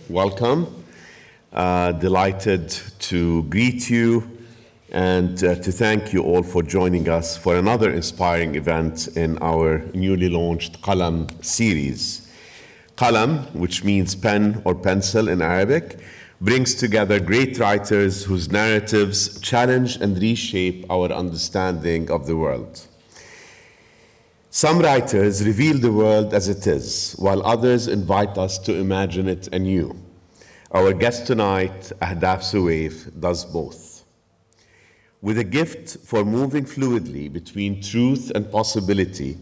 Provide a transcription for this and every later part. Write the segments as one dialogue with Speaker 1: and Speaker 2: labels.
Speaker 1: Welcome. Delighted to greet you and to thank you all for joining us for another inspiring event in our newly launched Qalam series. Qalam, which means pen or pencil in Arabic, brings together great writers whose narratives challenge and reshape our understanding of the world. Some writers reveal the world as it is, while others invite us to imagine it anew. Our guest tonight, Ahdaf Soueif, does both. With a gift for moving fluidly between truth and possibility,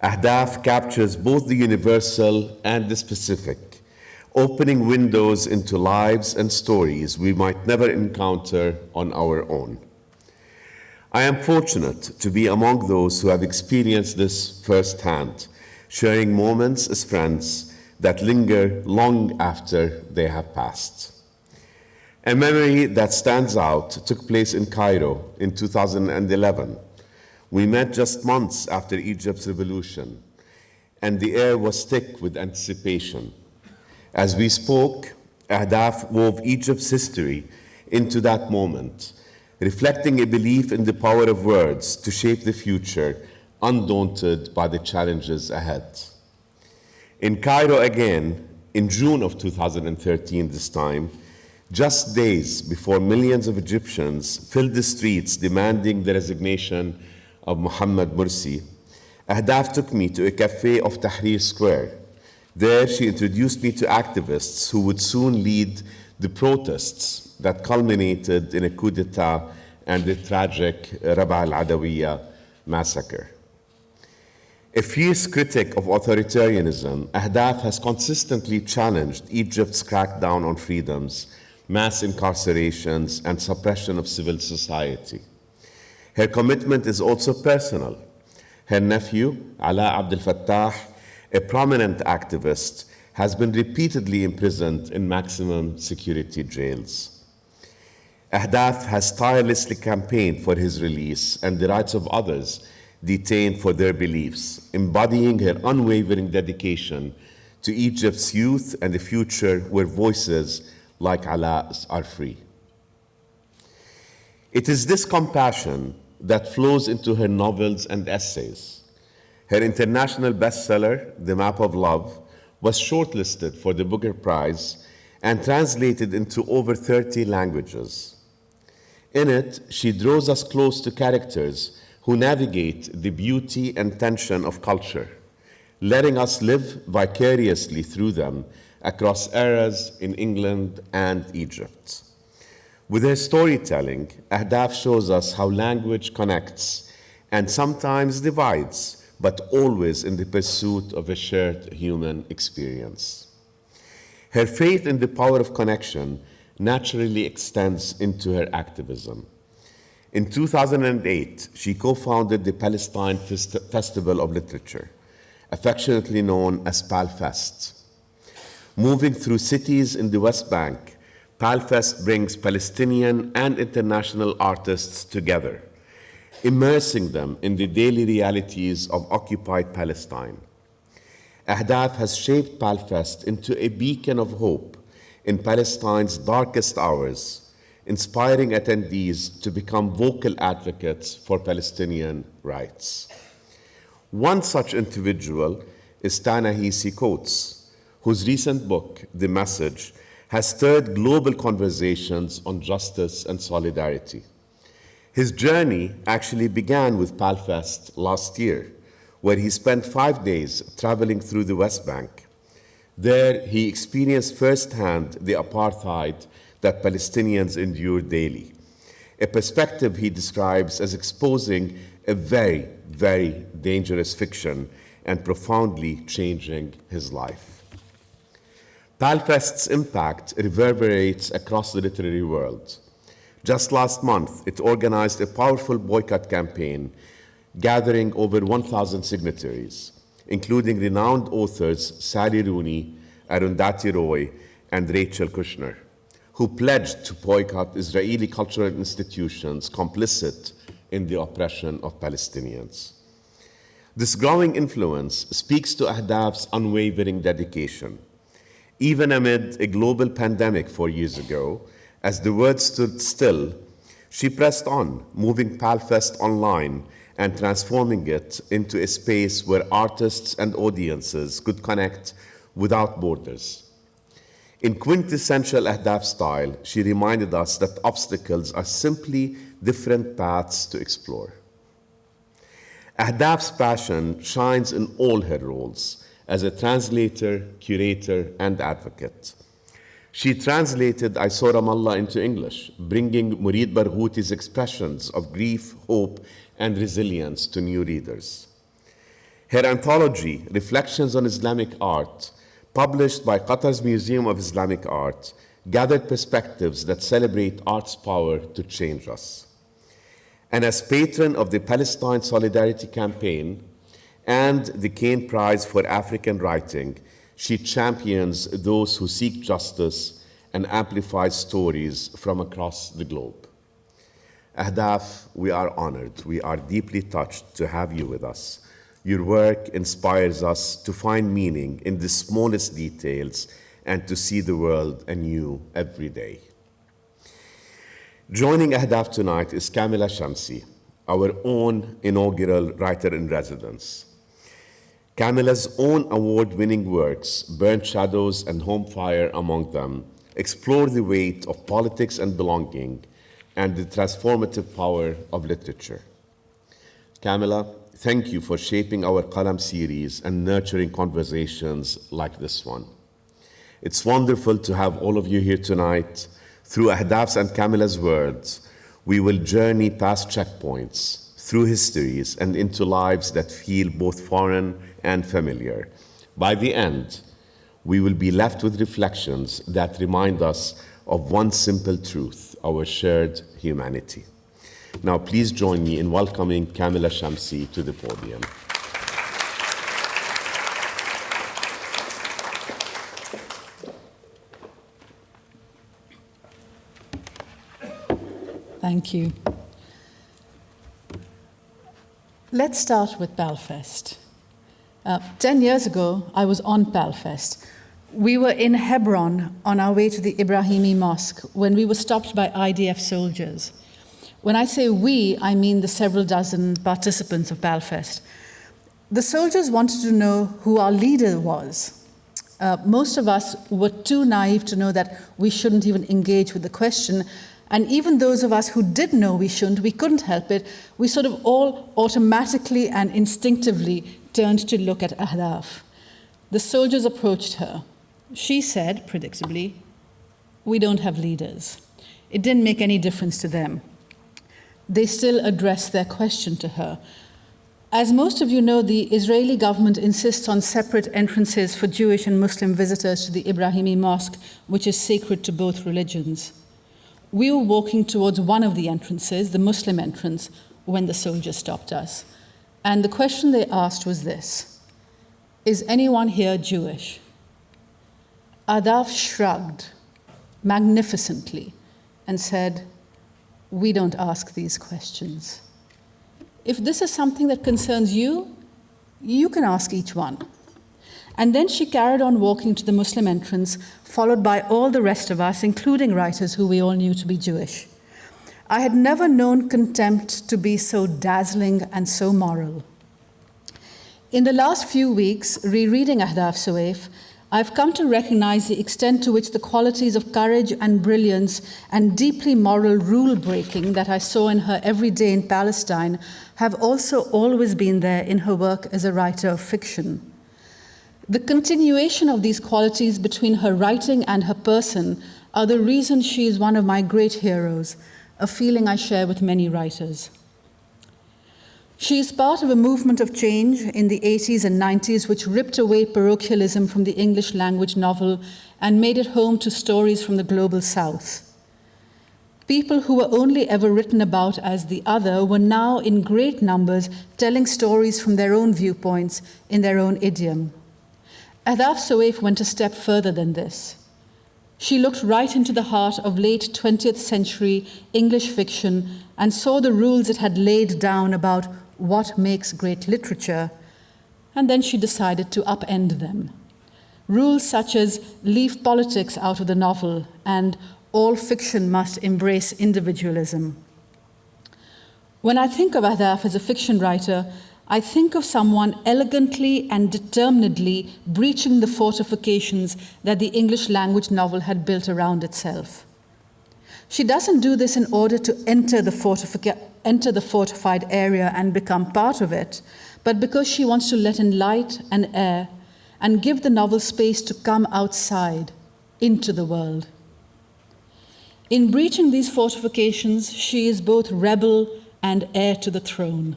Speaker 1: Ahdaf captures both the universal and the specific, opening windows into lives and stories we might never encounter on our own. I am fortunate to be among those who have experienced this firsthand, sharing moments as friends that linger long after they have passed. A memory that stands out took place in Cairo in 2011. We met just months after Egypt's revolution, and the air was thick with anticipation. As we spoke, Ahdaf wove Egypt's history into that moment, reflecting a belief in the power of words to shape the future, undaunted by the challenges ahead. In Cairo again, in June of 2013 this time, just days before millions of Egyptians filled the streets demanding the resignation of Mohammed Morsi, Ahdaf took me to a cafe off Tahrir Square. There she introduced me to activists who would soon lead the protests that culminated in a coup d'etat and the tragic Rabaa al-Adawiyya massacre. A fierce critic of authoritarianism, Ahdaf has consistently challenged Egypt's crackdown on freedoms, mass incarcerations, and suppression of civil society. Her commitment is also personal. Her nephew, Ala Abdel Fattah, a prominent activist, has been repeatedly imprisoned in maximum security jails. Ahdaf has tirelessly campaigned for his release and the rights of others detained for their beliefs, embodying her unwavering dedication to Egypt's youth and a future where voices like Ala's are free. It is this compassion that flows into her novels and essays. Her international bestseller, The Map of Love, was shortlisted for the Booker Prize and translated into over 30 languages. In it, she draws us close to characters who navigate the beauty and tension of culture, letting us live vicariously through them across eras in England and Egypt. With her storytelling, Ahdaf shows us how language connects and sometimes divides, but always in the pursuit of a shared human experience. Her faith in the power of connection naturally extends into her activism. In 2008, she co-founded the Palestine Festival of Literature, affectionately known as PalFest. Moving through cities in the West Bank, PalFest brings Palestinian and international artists together, immersing them in the daily realities of occupied Palestine. Ahdaf has shaped PalFest into a beacon of hope in Palestine's darkest hours, inspiring attendees to become vocal advocates for Palestinian rights. One such individual is Ta-Nehisi Coates, whose recent book, The Message, has stirred global conversations on justice and solidarity. His journey actually began with PalFest last year, where he spent 5 days traveling through the West Bank. There, he experienced firsthand the apartheid that Palestinians endure daily, a perspective he describes as exposing a very, very dangerous fiction and profoundly changing his life. PalFest's impact reverberates across the literary world. Just last month, it organized a powerful boycott campaign gathering over 1,000 signatories, including renowned authors Sally Rooney, Arundhati Roy, and Rachel Kushner, who pledged to boycott Israeli cultural institutions complicit in the oppression of Palestinians. This growing influence speaks to Ahdaf's unwavering dedication. Even amid a global pandemic 4 years ago, as the world stood still, she pressed on, moving PalFest online and transforming it into a space where artists and audiences could connect without borders. In quintessential Ahdaf style, she reminded us that obstacles are simply different paths to explore. Ahdaf's passion shines in all her roles as a translator, curator, and advocate. She translated I Saw Ramallah into English, bringing Murid Barghouti's expressions of grief, hope, and resilience to new readers. Her anthology, Reflections on Islamic Art, published by Qatar's Museum of Islamic Art, gathered perspectives that celebrate art's power to change us. And as patron of the Palestine Solidarity Campaign and the Caine Prize for African Writing, she champions those who seek justice and amplifies stories from across the globe. Ahdaf, we are honored. We are deeply touched to have you with us. Your work inspires us to find meaning in the smallest details and to see the world anew every day. Joining Ahdaf tonight is Kamila Shamsie, our own inaugural writer-in-residence. Kamila's own award-winning works, Burnt Shadows and Home Fire among them, explore the weight of politics and belonging and the transformative power of literature. Kamila, thank you for shaping our Qalam series and nurturing conversations like this one. It's wonderful to have all of you here tonight. Through Ahdaf's and Kamila's words, we will journey past checkpoints, through histories, and into lives that feel both foreign and familiar. By the end, we will be left with reflections that remind us of one simple truth, our shared humanity. Now, please join me in welcoming Kamila Shamsie to the podium.
Speaker 2: Thank you. Let's start with PalFest. 10 years ago, I was on PalFest. We were in Hebron on our way to the Ibrahimi Mosque when we were stopped by IDF soldiers. When I say we, I mean the several dozen participants of PalFest. The soldiers wanted to know who our leader was. Most of us were too naive to know that we shouldn't even engage with the question. And even those of us who did know we shouldn't, we couldn't help it. We sort of all automatically and instinctively turned to look at Ahdaf. The soldiers approached her. She said, predictably, "We don't have leaders." It didn't make any difference to them. They still addressed their question to her. As most of you know, the Israeli government insists on separate entrances for Jewish and Muslim visitors to the Ibrahimi Mosque, which is sacred to both religions. We were walking towards one of the entrances, the Muslim entrance, when the soldiers stopped us. And the question they asked was this: "Is anyone here Jewish?" Ahdaf shrugged magnificently and said, "We don't ask these questions. If this is something that concerns you, you can ask each one." And then she carried on walking to the Muslim entrance, followed by all the rest of us, including writers who we all knew to be Jewish. I had never known contempt to be so dazzling and so moral. In the last few weeks, rereading Ahdaf Soueif, I've come to recognize the extent to which the qualities of courage and brilliance and deeply moral rule-breaking that I saw in her every day in Palestine have also always been there in her work as a writer of fiction. The continuation of these qualities between her writing and her person are the reason she is one of my great heroes, a feeling I share with many writers. She is part of a movement of change in the 80s and 90s which ripped away parochialism from the English language novel and made it home to stories from the global South. People who were only ever written about as the other were now in great numbers telling stories from their own viewpoints in their own idiom. Ahdaf Soueif went a step further than this. She looked right into the heart of late 20th century English fiction and saw the rules it had laid down about what makes great literature, and then she decided to upend them. Rules such as leave politics out of the novel and all fiction must embrace individualism. When I think of Ahdaf as a fiction writer, I think of someone elegantly and determinedly breaching the fortifications that the English language novel had built around itself. She doesn't do this in order to enter the fortified area and become part of it, but because she wants to let in light and air and give the novel space to come outside, into the world. In breaching these fortifications, she is both rebel and heir to the throne.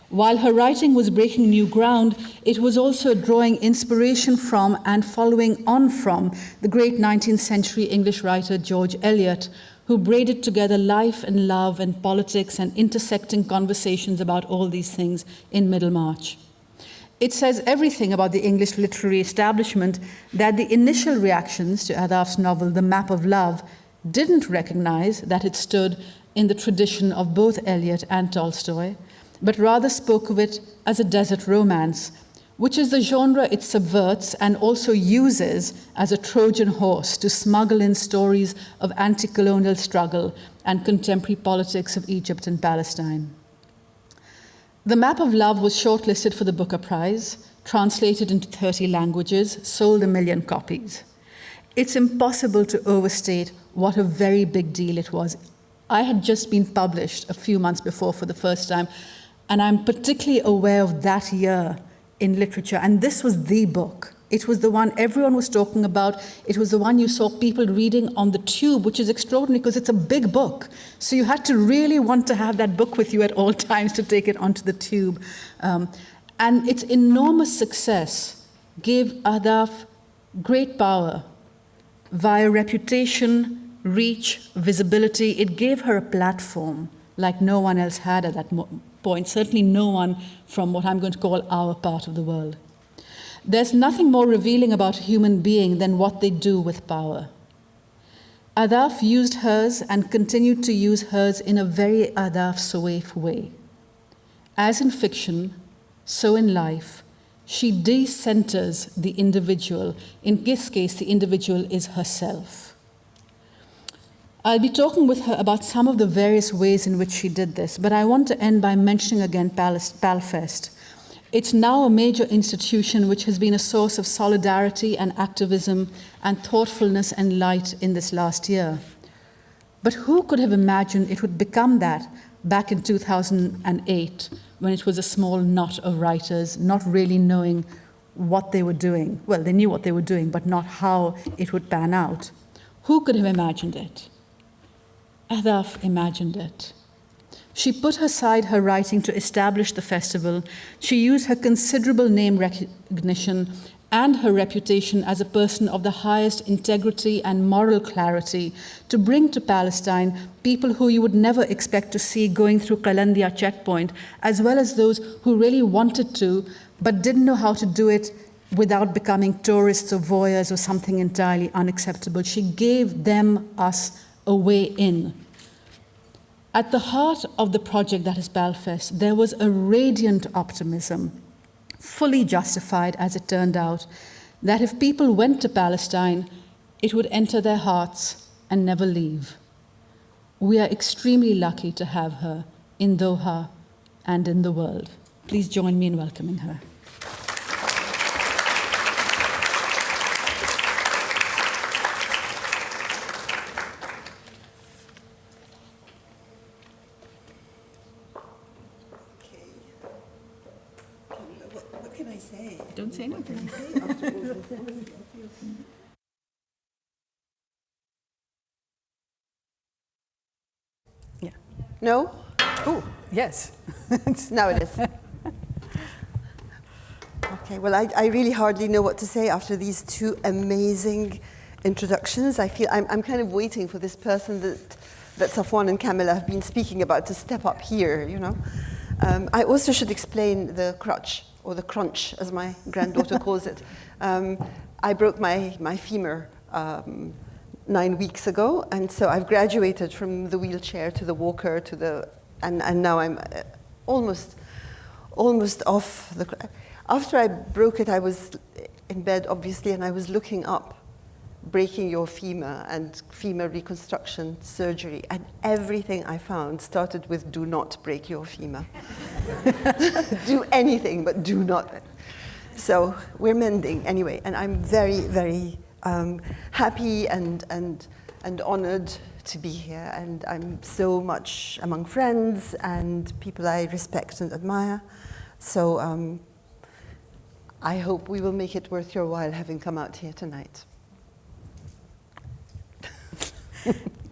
Speaker 2: While her writing was breaking new ground, it was also drawing inspiration from and following on from the great 19th century English writer George Eliot, who braided together life and love and politics and intersecting conversations about all these things in Middlemarch. It says everything about the English literary establishment that the initial reactions to Ahdaf's novel, The Map of Love, didn't recognize that it stood in the tradition of both Eliot and Tolstoy, but rather spoke of it as a desert romance, which is the genre it subverts and also uses as a Trojan horse to smuggle in stories of anti-colonial struggle and contemporary politics of Egypt and Palestine. The Map of Love was shortlisted for the Booker Prize, translated into 30 languages, sold 1 million copies. It's impossible to overstate what a very big deal it was. I had just been published a few months before for the first time, and I'm particularly aware of that year in literature. And this was the book. It was the one everyone was talking about. It was the one you saw people reading on the tube, which is extraordinary because it's a big book. So you had to really want to have that book with you at all times to take it onto the tube. And its enormous success gave Ahdaf great power via reputation, reach, visibility. It gave her a platform like no one else had at that point, certainly no one from what I'm going to call our part of the world. There's nothing more revealing about a human being than what they do with power. Ahdaf used hers and continued to use hers in a very Ahdaf Soueif way. As in fiction, so in life, she decenters the individual. In this case, the individual is herself. I'll be talking with her about some of the various ways in which she did this, but I want to end by mentioning again PalFest. It's now a major institution which has been a source of solidarity and activism and thoughtfulness and light in this last year. But who could have imagined it would become that back in 2008, when it was a small knot of writers not really knowing what they were doing? Well, they knew what they were doing, but not how it would pan out. Who could have imagined it? Ahdaf imagined it. She put aside her writing to establish the festival. She used her considerable name recognition and her reputation as a person of the highest integrity and moral clarity to bring to Palestine people who you would never expect to see going through Qalandia checkpoint, as well as those who really wanted to, but didn't know how to do it without becoming tourists or voyeurs or something entirely unacceptable. She gave them, us, a way in. At the heart of the project that is PalFest, there was a radiant optimism, fully justified as it turned out, that if people went to Palestine, it would enter their hearts and never leave. We are extremely lucky to have her in Doha and in the world. Please join me in welcoming her. Don't say anything. Yeah.
Speaker 3: No?
Speaker 2: Oh, yes.
Speaker 3: Now it is. Okay, well, I really hardly know what to say after these two amazing introductions. I feel I'm kind of waiting for this person that Safwan and Kamila have been speaking about to step up here, you know. I also should explain the crutch, or the crunch, as my granddaughter calls it. I broke my femur 9 weeks ago, and so I've graduated from the wheelchair to the walker to the, and now I'm almost off the. After I broke it, I was in bed, obviously, and I was looking up breaking your femur and femur reconstruction surgery, and everything I found started with do not break your femur. Do anything, but do not. So we're mending anyway, and I'm very, very happy and honored to be here, and I'm so much among friends and people I respect and admire. So I hope we will make it worth your while having come out here tonight.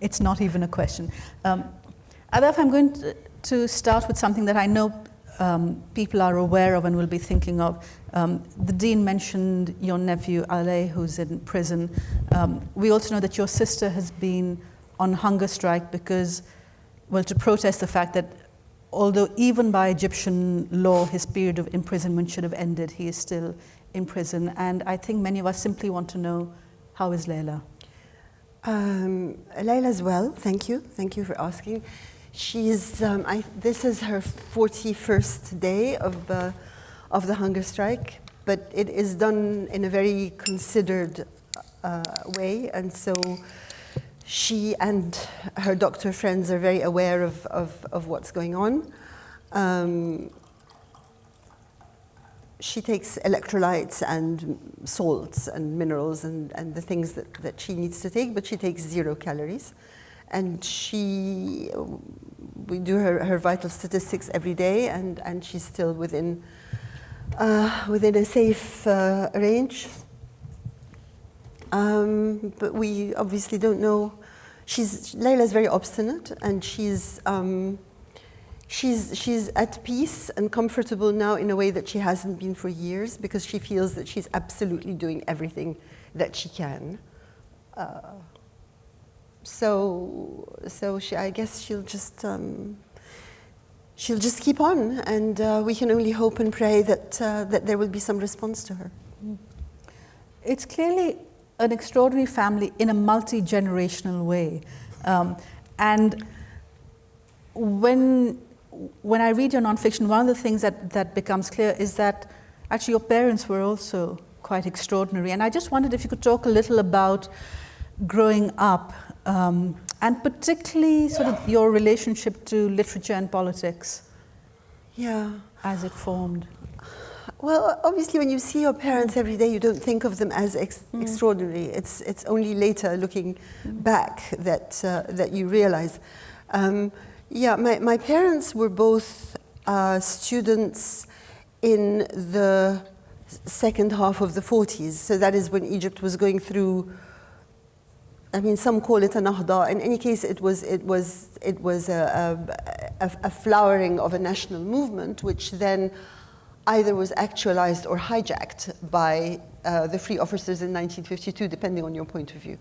Speaker 2: It's not even a question. Ahdaf, I'm going to start with something that I know people are aware of and will be thinking of. The Dean mentioned your nephew, Ale, who's in prison. We also know that your sister has been on hunger strike because, well, to protest the fact that although even by Egyptian law his period of imprisonment should have ended, he is still in prison. And I think many of us simply want to know, how is Layla?
Speaker 3: Layla's well, thank you. Thank you for asking. She's, this is her 41st day of the hunger strike, but it is done in a very considered way, and so she and her doctor friends are very aware of what's going on. She takes electrolytes and salts and minerals and the things that she needs to take, but she takes 0 calories. And we do her vital statistics every day, and she's still within a safe range. But we obviously don't know. Layla's very obstinate, and she's at peace and comfortable now in a way that she hasn't been for years, because she feels that she's absolutely doing everything that she can. So I guess she'll just keep on, and we can only hope and pray that there will be some response to her.
Speaker 2: It's clearly an extraordinary family in a multi-generational way, and when I read your nonfiction, one of the things that becomes clear is that actually your parents were also quite extraordinary. And I just wondered if you could talk a little about growing up, and particularly sort of your relationship to literature and politics.
Speaker 3: Yeah.
Speaker 2: As it formed.
Speaker 3: Well, obviously, when you see your parents every day, you don't think of them as extraordinary. It's only later, looking back, that you realize. Yeah, my parents were both students in the second half of the 40s. So that is when Egypt was going through, I mean, some call it an Ahdaf. In any case, it was a flowering of a national movement, which then either was actualized or hijacked by the free officers in 1952, depending on your point of view.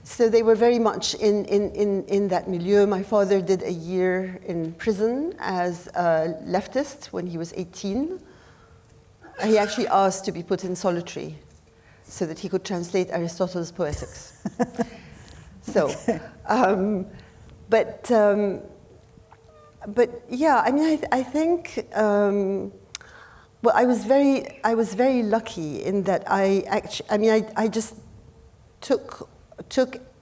Speaker 3: So they were very much in that milieu. My father did a year in prison as a leftist when he was 18. He actually asked to be put in solitary so that he could translate Aristotle's Poetics. So, but yeah, I mean, I think, well, I was very lucky in that I just took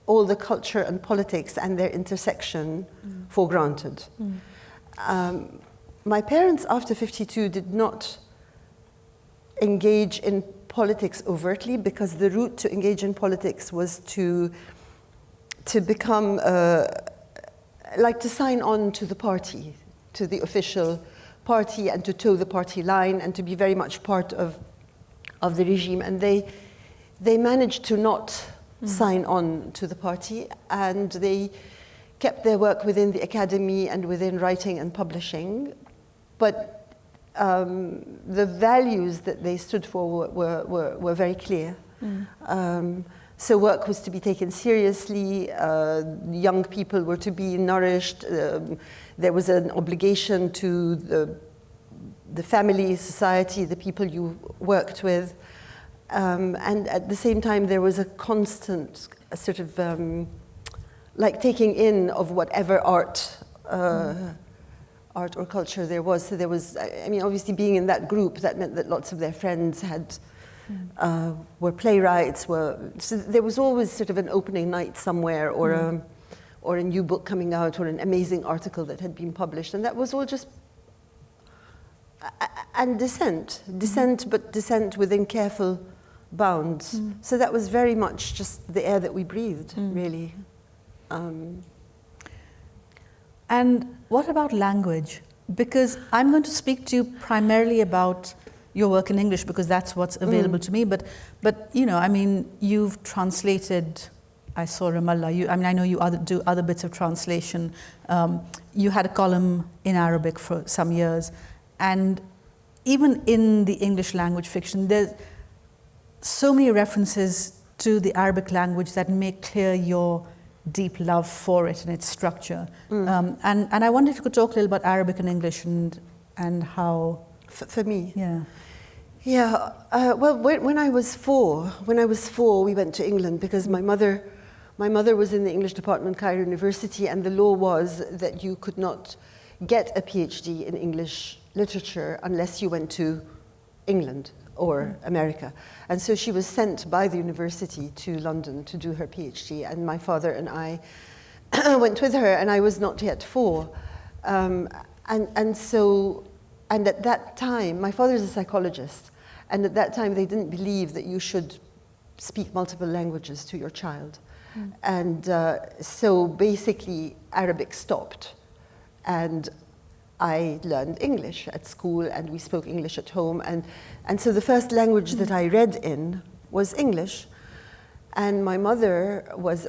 Speaker 3: all the culture and politics and their intersection for granted. My parents, after 52, did not engage in politics overtly, because the route to engage in politics was to become, like to sign on to the party, to the official party, and to toe the party line, and to be very much part of the regime. And they managed to not sign on to the party, and they kept their work within the academy and within writing and publishing. But the values that they stood for were very clear. So work was to be taken seriously, young people were to be nourished, there was an obligation to the family, society, the people you worked with, and at the same time there was a constant sort of like taking in of whatever art or culture there was. So there was, I mean, obviously being in that group, that meant that lots of their friends had were playwrights, so there was always sort of an opening night somewhere, or a new book coming out, or an amazing article that had been published, and that was all just, and dissent, but dissent within careful bounds. So that was very much just the air that we breathed, really.
Speaker 2: And what about language? Because I'm going to speak to you primarily about your work in English, because that's what's available to me. But you know, I mean, you've translated. I saw Ramallah. I know you do other bits of translation. You had a column in Arabic for some years, and even in the English language fiction, there's so many references to the Arabic language that make clear your deep love for it and its structure. And I wonder if you could talk a little about Arabic and English and how.
Speaker 3: For me?
Speaker 2: Yeah.
Speaker 3: Yeah. Well, when I was four, we went to England because my mother was in the English department, Cairo University, and the law was that you could not get a PhD in English literature unless you went to England or America. And so she was sent by the university to London to do her PhD, and my father and I went with her, and I was not yet 4. And at that time, my father is a psychologist, and at that time they didn't believe that you should speak multiple languages to your child. And so basically Arabic stopped, and I learned English at school, and we spoke English at home, and so the first language that I read in was English. And my mother was,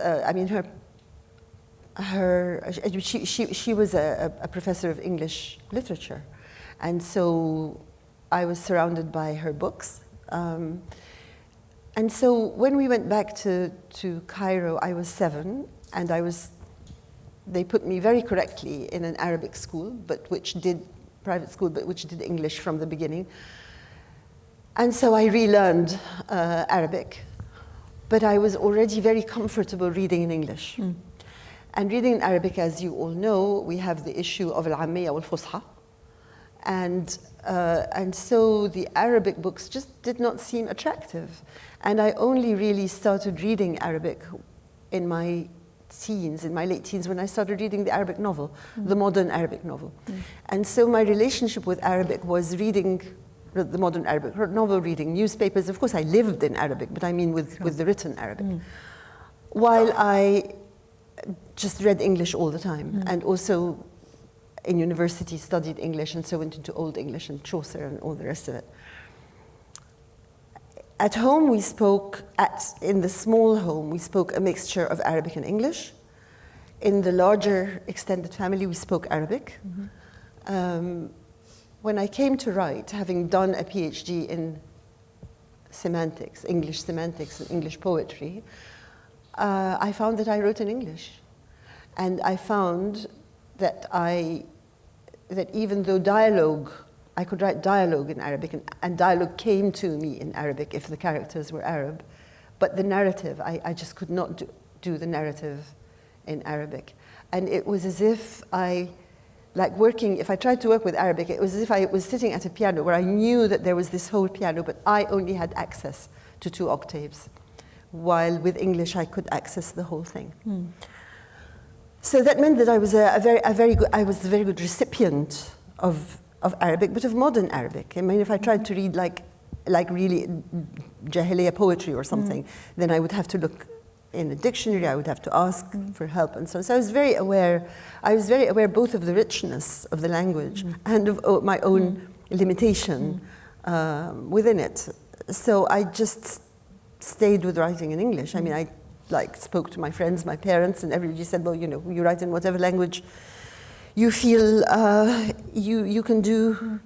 Speaker 3: she was a professor of English literature. And so I was surrounded by her books. And so when we went back to Cairo, I was 7, and they put me very correctly in an Arabic school, private school, but which did English from the beginning. And so I relearned Arabic, but I was already very comfortable reading in English. And reading in Arabic, as you all know, we have the issue of al-Ammiya wal-Fusha. And so the Arabic books just did not seem attractive. And I only really started reading Arabic in my late teens, when I started reading the Arabic novel, the modern Arabic novel. And so my relationship with Arabic was reading the modern Arabic novel, reading newspapers. Of course, I lived in Arabic, but I mean with the written Arabic. While I just read English all the time, and also in university studied English, and so went into Old English and Chaucer and all the rest of it. At home, in the small home, we spoke a mixture of Arabic and English. In the larger extended family, we spoke Arabic. When I came to write, having done a PhD in semantics, English semantics and English poetry, I found that I wrote in English. And I found that even though I could write dialogue in Arabic, and dialogue came to me in Arabic if the characters were Arab, but the narrative, I just could not do the narrative in Arabic. And it was as if if I tried to work with Arabic, it was as if I was sitting at a piano where I knew that there was this whole piano, but I only had access to 2 octaves, while with English I could access the whole thing. So that meant that I was a very good recipient of Arabic, but of modern Arabic. I mean, if I tried to read like really Jahiliyyah poetry or something, then I would have to look in a dictionary, I would have to ask for help and so on. So I was very aware both of the richness of the language and of my own limitation within it. So I just stayed with writing in English. I mean, I spoke to my friends, my parents, and everybody said, well, you write in whatever language you feel you can do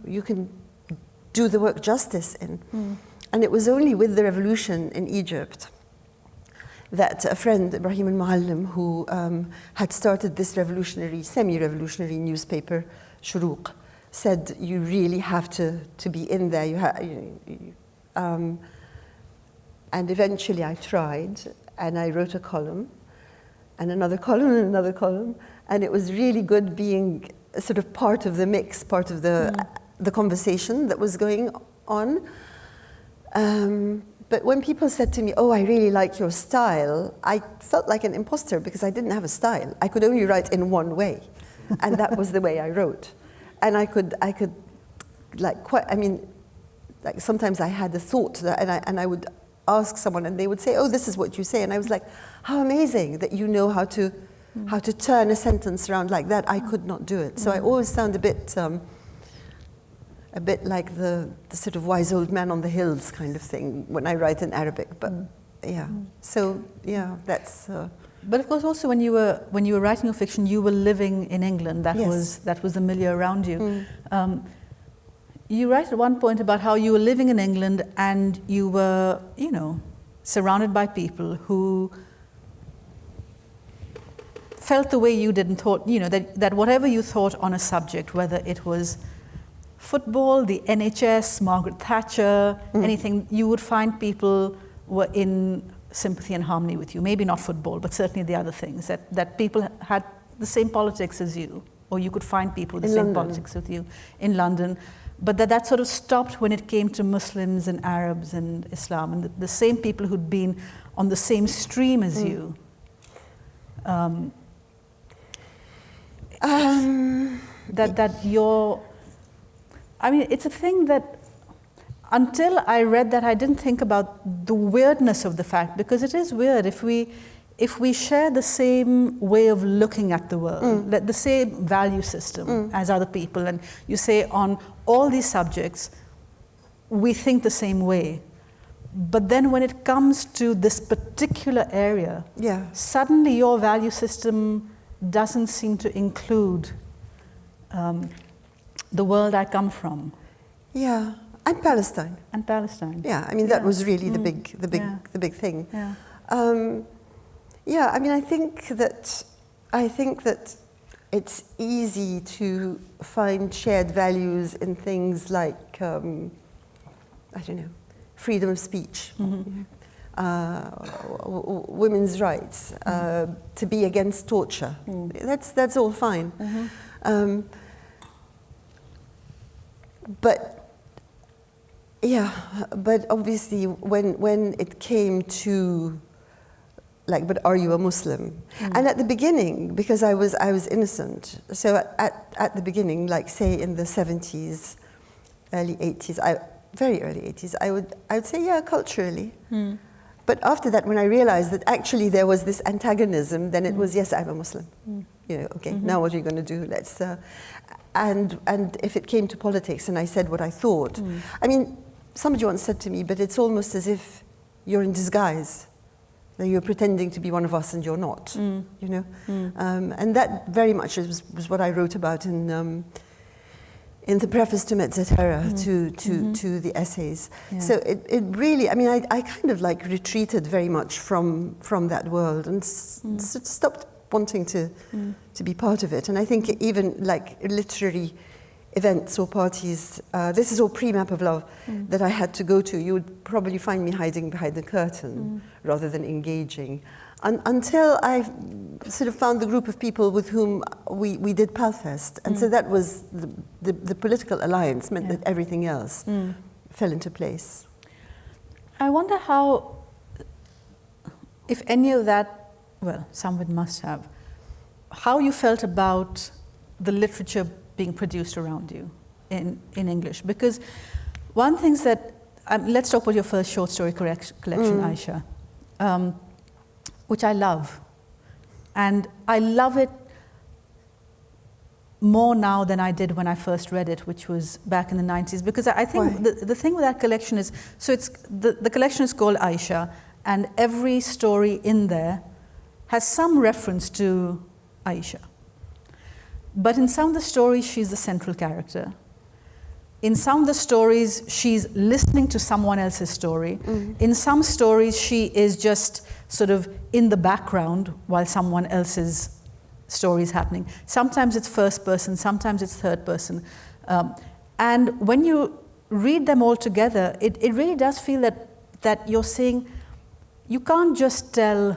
Speaker 3: the work justice in. And it was only with the revolution in Egypt that a friend, Ibrahim al-Muallim, who had started this semi-revolutionary newspaper, Shuruq, said, you really have to be in there. And eventually I tried, and I wrote a column, and another column, and another column, and it was really good being sort of part of the mix, part of the conversation that was going on. But when people said to me, "Oh, I really like your style," I felt like an imposter because I didn't have a style. I could only write in one way, and that was the way I wrote. And I could like quite. I mean, like sometimes I had a thought that, and I would ask someone, and they would say, "Oh, this is what you say," and I was like, "How amazing that you know how to turn a sentence around like that." I could not do it, so I always sound a bit like the sort of wise old man on the hills kind of thing when I write in Arabic. But yeah, so yeah, that's.
Speaker 2: But of course, also when you were writing your fiction, you were living in England. That was the milieu around you. You write at one point about how you were living in England and you were, surrounded by people who felt the way you did and thought, that whatever you thought on a subject, whether it was football, the NHS, Margaret Thatcher, anything, you would find people were in sympathy and harmony with you. Maybe not football, but certainly the other things, that people had the same politics as you, or you could find people with the same politics with you in London. But that sort of stopped when it came to Muslims and Arabs and Islam, and the same people who'd been on the same stream as you. It's a thing that until I read that, I didn't think about the weirdness of the fact, because it is weird if we share the same way of looking at the world, the same value system as other people, and you say on all these subjects, we think the same way. But then when it comes to this particular area, suddenly your value system doesn't seem to include the world I come from.
Speaker 3: Yeah, and Palestine.
Speaker 2: And Palestine.
Speaker 3: Yeah, I mean that was really the big thing.
Speaker 2: Yeah.
Speaker 3: I mean I think that it's easy to find shared values in things like freedom of speech, women's rights, to be against torture. That's all fine. But obviously when it came to but are you a Muslim? And at the beginning, because I was innocent, so at the beginning, say in the 70s, early 80s, very early 80s, I would say culturally. But after that, when I realized that actually there was this antagonism, then it was, yes, I'm a Muslim. Okay, now what are you going to do? Let's and if it came to politics and I said what I thought, I mean, somebody once said to me, but it's almost as if you're in disguise. That you're pretending to be one of us and you're not, and that very much was what I wrote about in the preface to Mezzaterra, to the essays. Yeah. So it really, I mean, I kind of retreated very much from that world and stopped wanting to be part of it. And I think even literary events or parties, this is all pre-Map of Love that I had to go to. You would probably find me hiding behind the curtain rather than engaging. Until I sort of found the group of people with whom we did PalFest. And so that was the political alliance meant that everything else fell into place.
Speaker 2: I wonder how, if any of that, well, some of it must have, how you felt about the literature being produced around you in English. Because one thing that, let's talk about your first short story collection, Aisha, which I love. And I love it more now than I did when I first read it, which was back in the 90s. Because I think the thing with that collection is, so it's the collection is called Aisha, and every story in there has some reference to Aisha. But in some of the stories, she's the central character. In some of the stories, she's listening to someone else's story. In some stories, she is just sort of in the background while someone else's story is happening. Sometimes it's first person, sometimes it's third person. And when you read them all together, it really does feel that you're saying, you can't just tell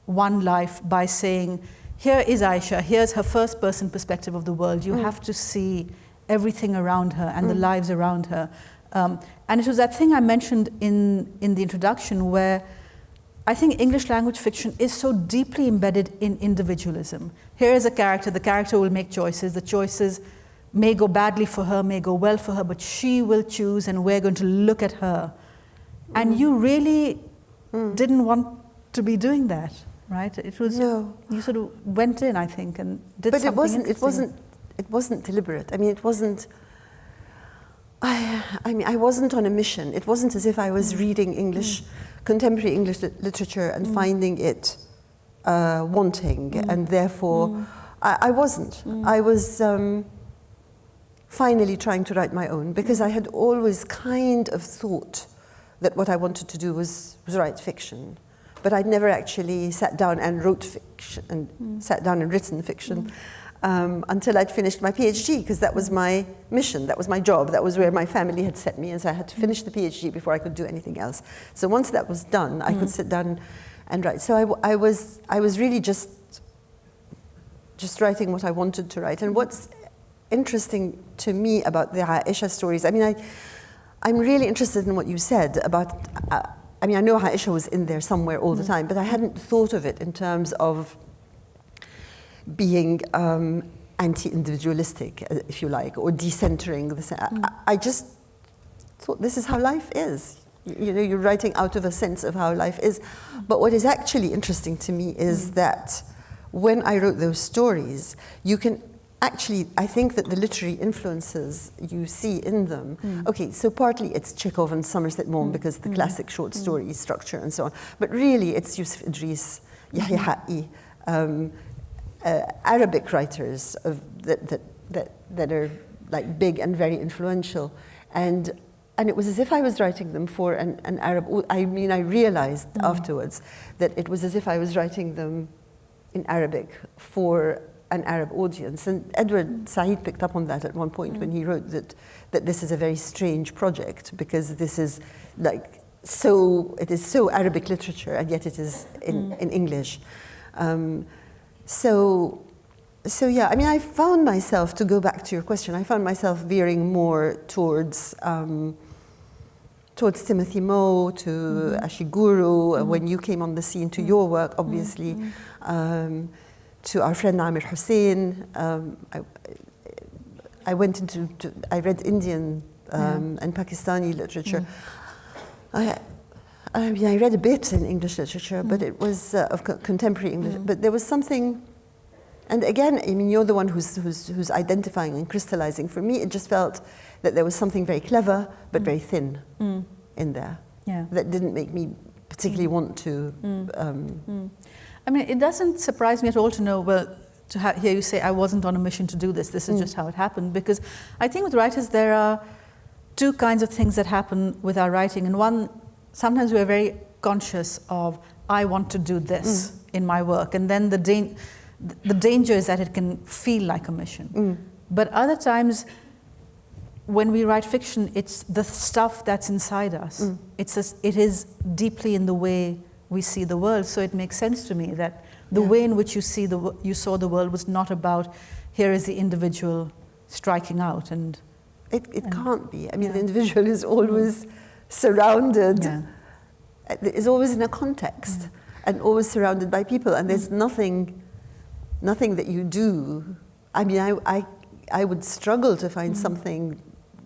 Speaker 2: one life by saying, here is Aisha, here's her first person perspective of the world. You have to see everything around her and the lives around her. And it was that thing I mentioned in the introduction where I think English language fiction is so deeply embedded in individualism. Here is a character, the character will make choices, the choices may go badly for her, may go well for her, but she will choose and we're going to look at her. And you really didn't want to be doing that, right? It was, you sort of went in, I think, and did something interesting.
Speaker 3: It wasn't deliberate. I mean, it wasn't, I wasn't on a mission. It wasn't as if I was reading English, contemporary English literature and finding it wanting, and therefore I wasn't. I was finally trying to write my own, because I had always kind of thought that what I wanted to do was write fiction. But I'd never actually sat down and wrote fiction, and sat down and written fiction until I'd finished my PhD, because that was my mission, that was my job, that was where my family had set me, and so I had to finish the PhD before I could do anything else. So once that was done, I could sit down and write. So I was really just writing what I wanted to write. And what's interesting to me about the Aisha stories, I mean, I'm really interested in what you said about, I mean, I know Aisha was in there somewhere all the time, but I hadn't thought of it in terms of being anti-individualistic, if you like, or decentering. I just thought this is how life is. You know, you're writing out of a sense of how life is. But what is actually interesting to me is that when I wrote those stories, you can actually, I think that the literary influences you see in them, okay, so partly it's Chekhov and Somerset Maugham because the classic short story structure and so on, but really it's Yusuf Idris, Yahya Haqqi, Arabic writers that are like big and very influential, and it was as if I was writing them for an Arab. I mean, I realized afterwards that it was as if I was writing them in Arabic for an Arab audience. And Edward Said picked up on that at one point when he wrote that this is a very strange project, because this is like it is so Arabic literature, and yet it is in English. So yeah, I mean, I found myself, to go back to your question, I found myself veering more towards Timothy Moe, to Ashiguro, when you came on the scene, to your work, obviously, to our friend Amir Hussein. I went into, I read Indian and Pakistani literature. I mean, I read a bit in English literature, but it was of contemporary English. But there was something, and again, I mean, you're the one who's identifying and crystallizing. For me, it just felt that there was something very clever, but very thin in there. Yeah. That didn't make me particularly want to.
Speaker 2: I mean, it doesn't surprise me at all to know, well, to hear you say, I wasn't on a mission to do this. This is just how it happened. Because I think with writers, there are two kinds of things that happen with our writing. And one, sometimes we're very conscious of, I want to do this in my work. And then the danger is that it can feel like a mission. But other times, when we write fiction, it's the stuff that's inside us. It is deeply in the way we see the world. So it makes sense to me that the way in which you saw the world was not about, here is the individual striking out. And
Speaker 3: it can't be. I mean, the individual is always surrounded, is always in a context, and always surrounded by people. And there's nothing that you do. I mean, I would struggle to find something,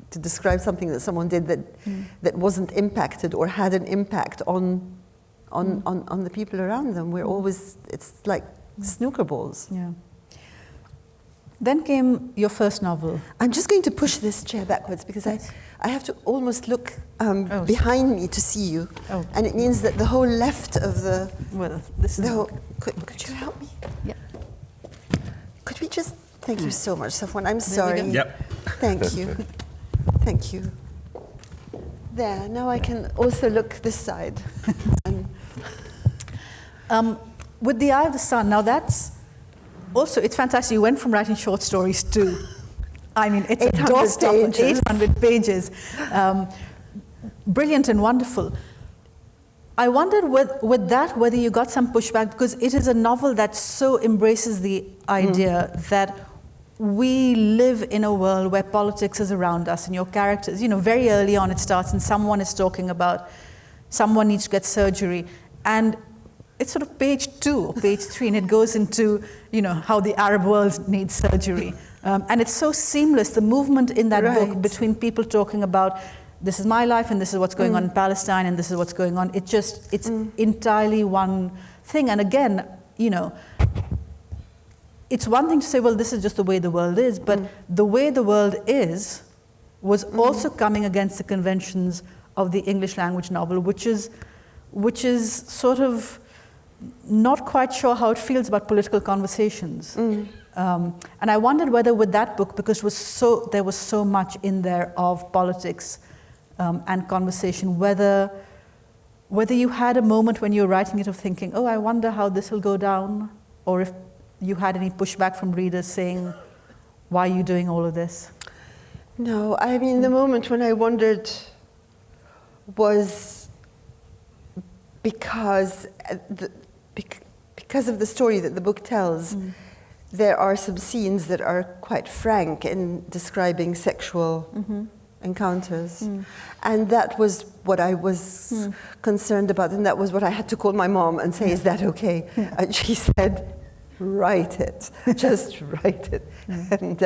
Speaker 3: to describe something that someone did that wasn't impacted or had an impact on the people around them. We're always, it's like snooker balls.
Speaker 2: Yeah. Then came your first novel.
Speaker 3: I'm just going to push this chair backwards because I have to almost look behind me to see you. Oh. And it means that the whole left of the...
Speaker 2: Well, this is...
Speaker 3: Could you help me?
Speaker 2: Yeah.
Speaker 3: Could we just... Thank you so much, Safwan. I'm sorry.
Speaker 4: Yep.
Speaker 3: Thank you. Thank you. There, now I can also look this side.
Speaker 2: With The Eye of the Sun, now that's also, it's fantastic. You went from writing short stories to, I mean, it's a doorstop, 800 pages. Brilliant and wonderful. I wondered with that whether you got some pushback, because it is a novel that so embraces the idea that we live in a world where politics is around us, and your characters, very early on it starts and someone is talking about someone needs to get surgery, and it's sort of page 2 or page 3, and it goes into, how the Arab world needs surgery. And it's so seamless, the movement in that book between people talking about this is my life and this is what's going on in Palestine and this is what's going on. It's entirely one thing. And again, it's one thing to say, well, this is just the way the world is, but the way the world is was also coming against the conventions of the English language novel, which is sort of not quite sure how it feels about political conversations. And I wondered whether with that book, because there was so much in there of politics and conversation, whether you had a moment when you were writing it of thinking, oh, I wonder how this will go down, or if you had any pushback from readers saying, why are you doing all of this?
Speaker 3: No, I mean, the moment when I wondered was because of the story that the book tells. There are some scenes that are quite frank in describing sexual encounters. And that was what I was concerned about, and that was what I had to call my mom and say, is that okay? And she said, write it, just write it. And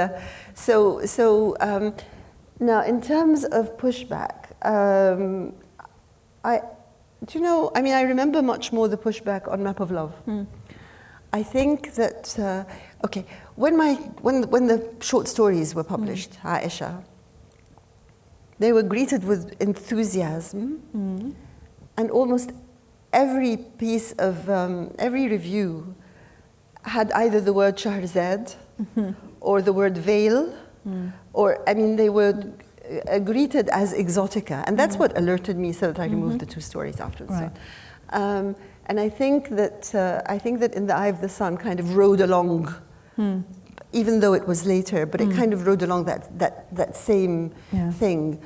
Speaker 3: now in terms of pushback, I remember much more the pushback on Map of Love. I think that, when the short stories were published, Aisha, they were greeted with enthusiasm, and almost every piece of, every review had either the word Shahrzad or the word veil, or, they were greeted as exotica, and that's what alerted me so that I removed the 2 stories afterwards. Right. And I think that In the Eye of the Sun kind of rode along, even though it was later, but it kind of rode along that same thing.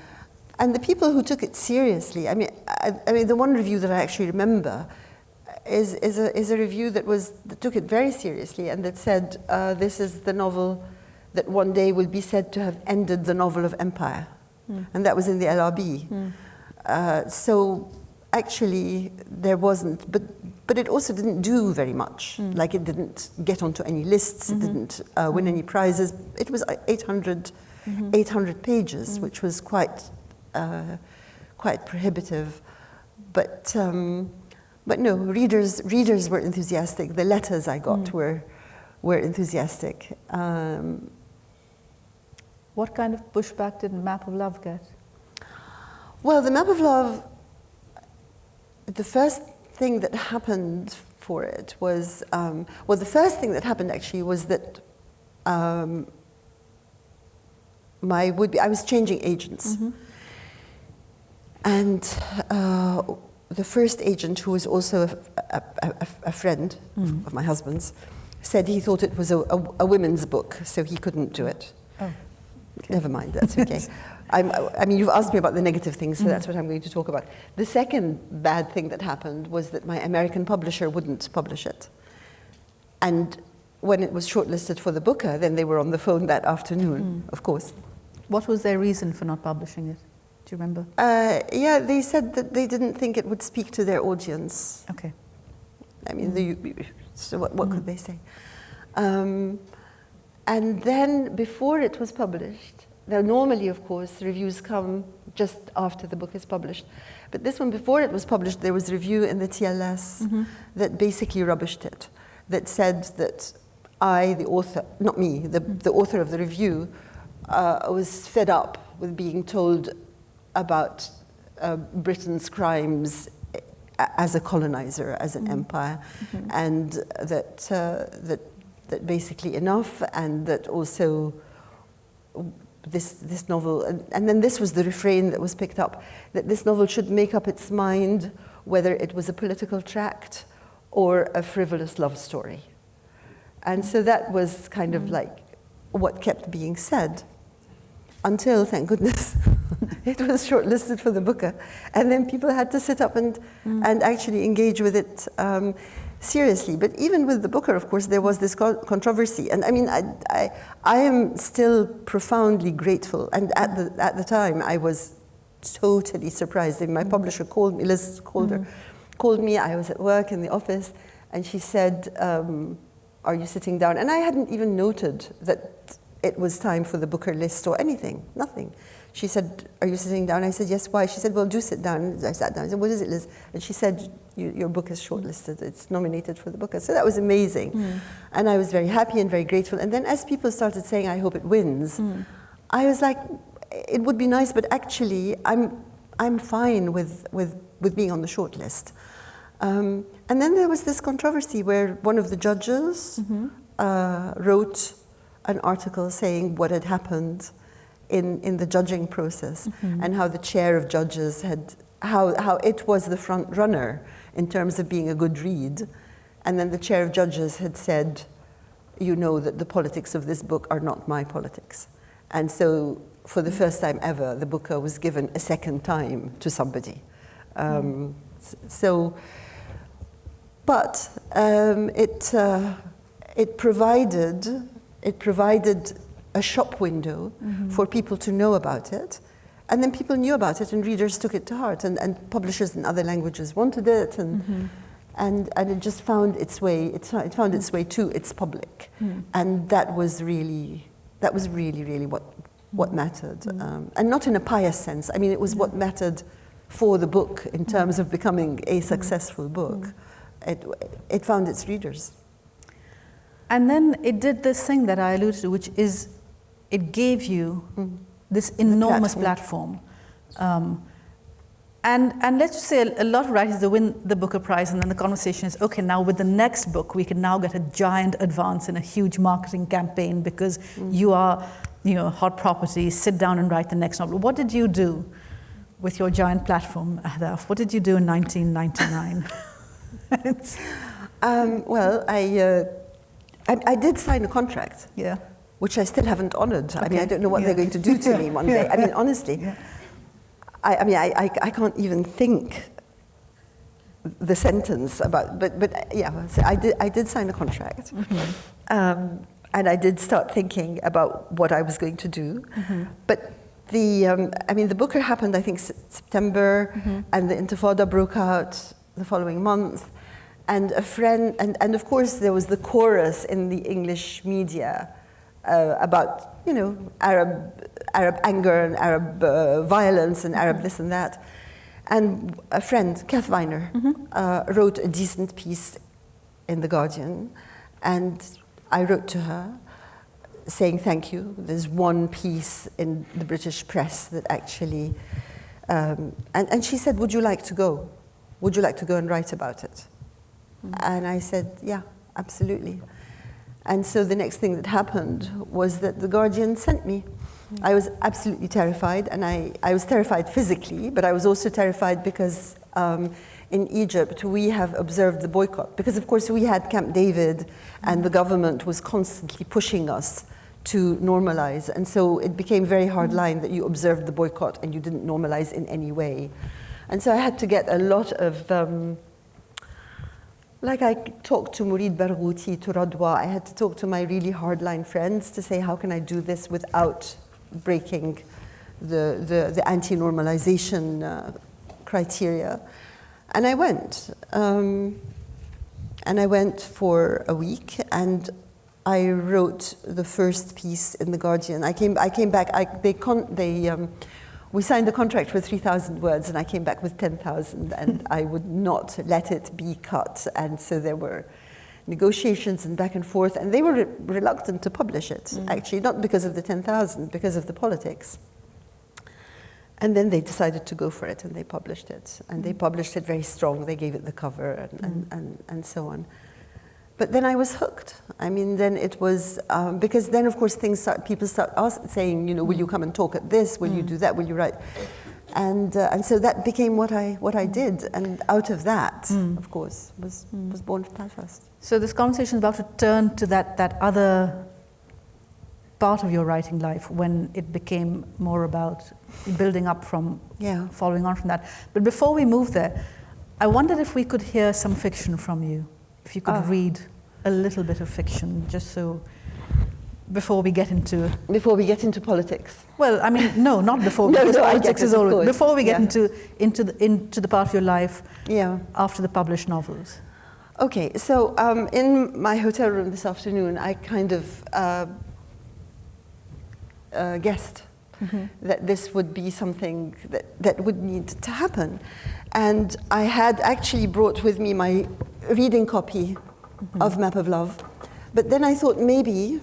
Speaker 3: And the people who took it seriously, the one review that I actually remember is a review that took it very seriously and that said, this is the novel that one day will be said to have ended the novel of empire. And that was in the LRB. So actually there wasn't, but it also didn't do very much. Like, it didn't get onto any lists, it didn't win any prizes. It was 800 pages, which was quite prohibitive. But no, readers were enthusiastic. The letters I got were enthusiastic.
Speaker 2: What kind of pushback did Map of Love get?
Speaker 3: Well, the Map of Love, the first thing that happened for it was, the first thing that happened actually was that I was changing agents. And the first agent, who was also a friend of my husband's, said he thought it was a women's book, so he couldn't do it. Oh. Okay. Never mind, that's okay. You've asked me about the negative things, so that's what I'm going to talk about. The second bad thing that happened was that my American publisher wouldn't publish it. And when it was shortlisted for the Booker, then they were on the phone that afternoon, of course. What was their reason for not publishing it? Do you remember? They said that they didn't think it would speak to their audience. Okay. So what could they say? And then, before it was published, now normally, of course, reviews come just after the book is published. But this one, before it was published, there was a review in the TLS that basically rubbished it, that said that I, the author, not me, the author of the review, was fed up with being told about Britain's crimes as a colonizer, as an empire, and that basically enough, and that also this novel, and then this was the refrain that was picked up, that this novel should make up its mind whether it was a political tract or a frivolous love story. And so that was kind of like what kept being said, until, thank goodness, it was shortlisted for the Booker. And then people had to sit up and actually engage with it seriously. But even with the Booker, of course, there was this controversy. And I mean, I am still profoundly grateful. And at the time, I was totally surprised. And my publisher called me, Liz called me. I was at work in the office, and she said, are you sitting down? And I hadn't even noted that it was time for the Booker list or anything, nothing. She said, are you sitting down? I said, yes, why? She said, well, do sit down. I sat down. I said, what is it, Liz? And she said, your book is shortlisted. It's nominated for the Booker. So that was amazing. And I was very happy and very grateful. And then as people started saying, I hope it wins, I was like, it would be nice, but actually, I'm fine with being on the shortlist. And then there was this controversy where one of the judges wrote an article saying what had happened in the judging process, and how the chair of judges how it was the front runner in terms of being a good read. And then the chair of judges had said, you know that the politics of this book are not my politics. And so for the first time ever, the Booker was given a second time to somebody. But it provided a shop window for people to know about it. And then people knew about it, and readers took it to heart, and publishers in other languages wanted it, and it just found its way. It found its way to its public, and that was really what mattered, and not in a pious sense. I mean, it was what mattered for the book in terms of becoming a successful book. It found its readers.
Speaker 2: And then it did this thing that I alluded to, which is it gave you this enormous platform. And let's just say a lot of writers, they win the Booker Prize, and then the conversation is, okay, now with the next book, we can now get a giant advance in a huge marketing campaign because you are, hot property, sit down and write the next novel. What did you do with your giant platform, Ahdaf? What did you do in 1999?
Speaker 3: Well, I did sign a contract.
Speaker 2: Yeah.
Speaker 3: Which I still haven't honored.
Speaker 2: Okay.
Speaker 3: I mean, I don't know what they're going to do to me one day. I mean, honestly, I can't even think the sentence about. But yeah, so I did sign a contract, and I did start thinking about what I was going to do. But the Booker happened, I think, September, and the Intifada broke out the following month. And a friend, and of course there was the chorus in the English media about, Arab anger and Arab violence and Arab this and that. And a friend, Kath Weiner, wrote a decent piece in The Guardian, and I wrote to her saying thank you. There's one piece in the British press that actually, and she said, would you like to go? Would you like to go and write about it? And I said, yeah, absolutely. And so the next thing that happened was that The Guardian sent me. I was absolutely terrified, and I was terrified physically, but I was also terrified because in Egypt we have observed the boycott. Because of course we had Camp David, and the government was constantly pushing us to normalize. And so it became very hard line that you observed the boycott and you didn't normalize in any way. And so I had to get a lot of like I talked to Mourid Barghouti, to Radwa. I had to talk to my really hardline friends to say, how can I do this without breaking the anti-normalization criteria? And I went. And I went for a week, and I wrote the first piece in The Guardian. I came back, we signed the contract for 3,000 words, and I came back with 10,000, and I would not let it be cut. And so there were negotiations and back and forth, and they were reluctant to publish it, actually, not because of the 10,000, because of the politics. And then they decided to go for it, and they published it. And they published it very strong. They gave it the cover and so on. But then I was hooked. I mean, then it was, because then, of course, people start saying, will you come and talk at this? Will you do that? Will you write? And so that became what I did. And out of that, of course, was born PalFest.
Speaker 2: So this conversation is about to turn to that other part of your writing life when it became more about building up from, following on from that. But before we move there, I wondered if we could hear some fiction from you. if you could read a little bit of fiction, just so, before we get into...
Speaker 3: Before we get into politics.
Speaker 2: Well, I mean, no, not before, because politics is always... Before we get into the part of your life after the published novels.
Speaker 3: Okay, so in my hotel room this afternoon, I kind of guessed that this would be something that would need to happen. And I had actually brought with me my reading copy of Map of Love. But then I thought maybe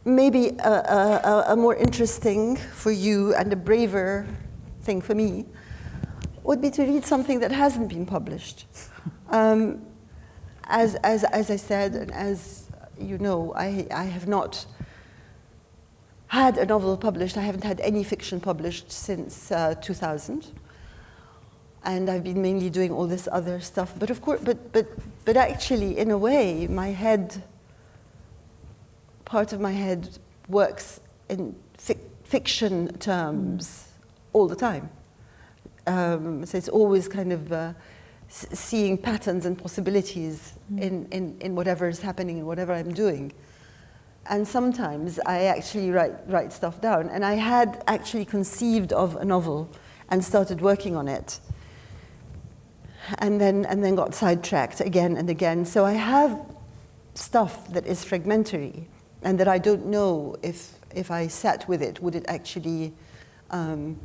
Speaker 3: a more interesting for you and a braver thing for me would be to read something that hasn't been published. As I said, and as you know, I have not had a novel published. I haven't had any fiction published since 2000. And I've been mainly doing all this other stuff. But of course, but actually, in a way, my head, part of my head works in fiction terms all the time. So it's always kind of seeing patterns and possibilities in whatever is happening and whatever I'm doing. And sometimes I actually write stuff down. And I had actually conceived of a novel and started working on it. And then got sidetracked again and again. So I have stuff that is fragmentary and that I don't know if I sat with it, would it actually come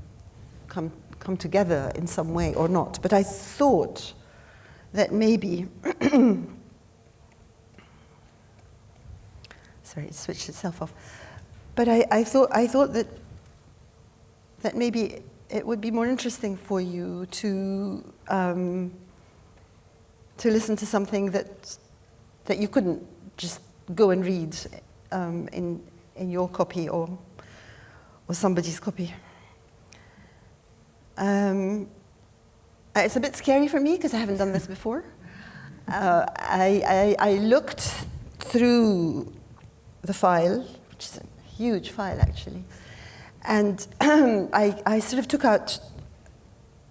Speaker 3: together in some way or not. But I thought that maybe, sorry, it switched itself off. But I thought that maybe it would be more interesting for you to listen to something that you couldn't just go and read in your copy or somebody's copy. It's a bit scary for me because I haven't done this before. I looked through the file, which is a huge file actually, and I sort of took out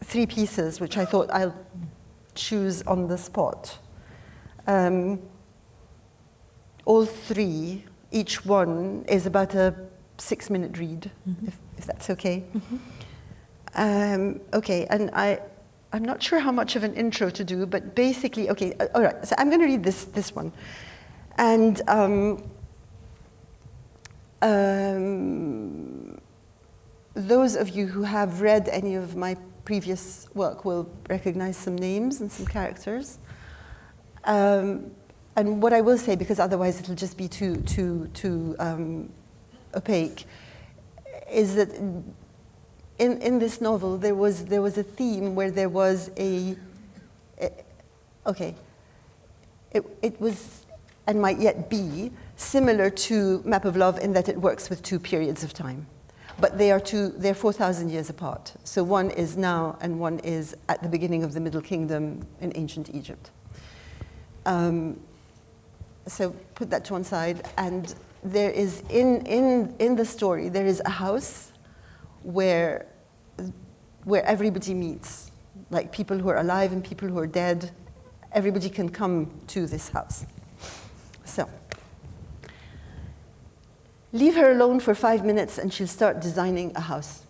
Speaker 3: 3 pieces which I thought I'll choose on the spot. All 3, each one is about a 6-minute read, if that's okay. Okay, and I'm not sure how much of an intro to do, but basically, okay, all right, so I'm going to read this one. And those of you who have read any of my previous work will recognize some names and some characters. And what I will say, because otherwise it'll just be too opaque, is that in this novel there was a theme where there was it was and might yet be similar to Map of Love in that it works with 2 periods of time. But they're 4,000 years apart. So one is now and one is at the beginning of the Middle Kingdom in ancient Egypt. So put that to one side, and there is in the story there is a house where everybody meets, like people who are alive and people who are dead. Everybody can come to this house. So, leave her alone for 5 minutes and she'll start designing a house.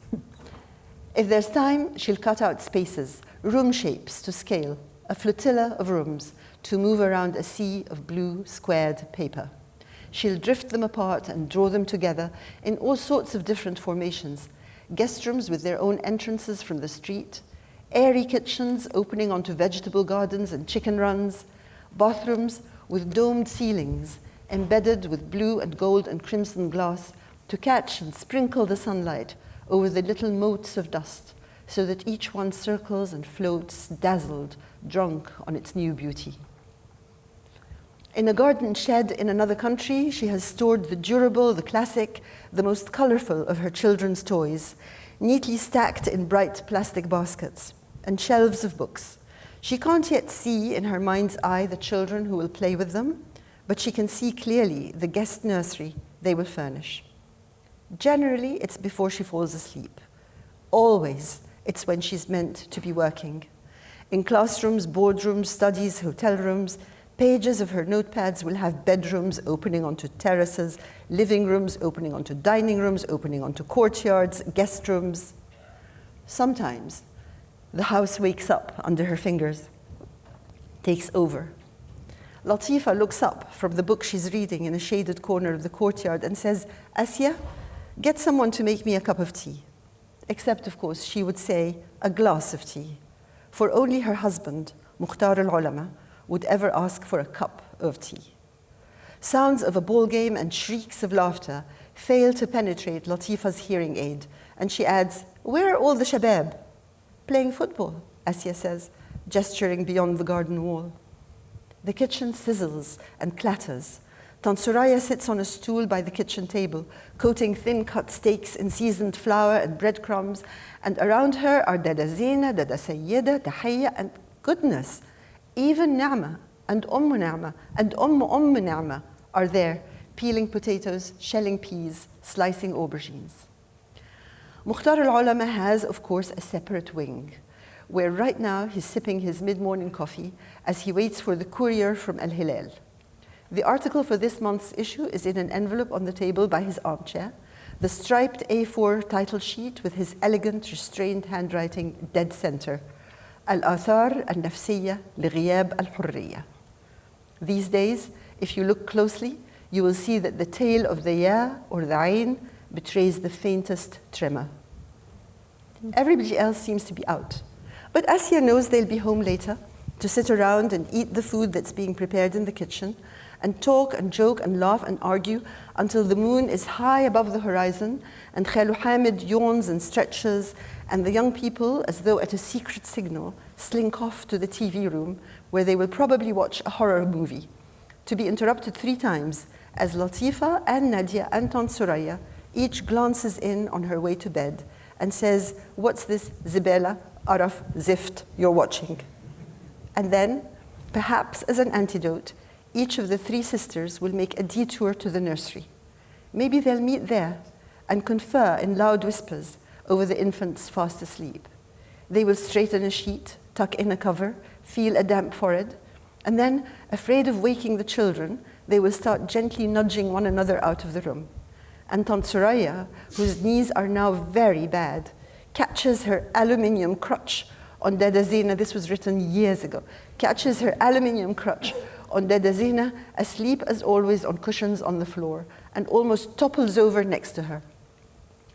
Speaker 3: If there's time, she'll cut out spaces, room shapes to scale, a flotilla of rooms to move around a sea of blue squared paper. She'll drift them apart and draw them together in all sorts of different formations. Guest rooms with their own entrances from the street, airy kitchens opening onto vegetable gardens and chicken runs, bathrooms with domed ceilings embedded with blue and gold and crimson glass to catch and sprinkle the sunlight over the little motes of dust so that each one circles and floats, dazzled, drunk on its new beauty. In a garden shed in another country, she has stored the durable, the classic, the most colorful of her children's toys, neatly stacked in bright plastic baskets, and shelves of books. She can't yet see in her mind's eye the children who will play with them, but she can see clearly the guest nursery they will furnish. Generally, it's before she falls asleep. Always, it's when she's meant to be working. In classrooms, boardrooms, studies, hotel rooms, pages of her notepads will have bedrooms opening onto terraces, living rooms opening onto dining rooms, opening onto courtyards, guest rooms. Sometimes the house wakes up under her fingers, takes over. Latifa looks up from the book she's reading in a shaded corner of the courtyard and says, "Asya, get someone to make me a cup of tea." Except, of course, she would say, "a glass of tea." For only her husband, Mukhtar al-Ulama, would ever ask for a cup of tea. Sounds of a ball game and shrieks of laughter fail to penetrate Latifa's hearing aid, and she adds, "Where are all the shabab?" "Playing football," Asya says, gesturing beyond the garden wall. The kitchen sizzles and clatters. Tant Soraya sits on a stool by the kitchen table, coating thin-cut steaks in seasoned flour and breadcrumbs, and around her are Dada Zina, Dada Sayyida, Tahiyya, and goodness, even Na'ma and Na'ma and Na'ma are there, peeling potatoes, shelling peas, slicing aubergines. Mukhtar al-Ulama has, of course, a separate wing, where right now he's sipping his mid-morning coffee as he waits for the courier from Al Hilal. The article for this month's issue is in an envelope on the table by his armchair, the striped A4 title sheet with his elegant, restrained handwriting dead center, Al-Athar al-Nafsiyya li-Ghiyab al-Hurriyya. These days, if you look closely, you will see that the tail of the ya or the ayn betrays the faintest tremor. Everybody else seems to be out. But Asya knows they'll be home later to sit around and eat the food that's being prepared in the kitchen and talk and joke and laugh and argue until the moon is high above the horizon and Khalu Hamid yawns and stretches and the young people, as though at a secret signal, slink off to the TV room where they will probably watch a horror movie, to be interrupted 3 times as Latifa and Nadia and Tant Soraya each glances in on her way to bed and says, "What's this zibela, araf, zift you're watching?" And then, perhaps as an antidote, each of the 3 sisters will make a detour to the nursery. Maybe they'll meet there and confer in loud whispers over the infants fast asleep. They will straighten a sheet, tuck in a cover, feel a damp forehead, and then, afraid of waking the children, they will start gently nudging one another out of the room. And Tant Soraya, whose knees are now very bad, catches her aluminium crutch on Dada Zina, this was written years ago, catches her aluminium crutch on Dada Zina, asleep as always on cushions on the floor, and almost topples over next to her.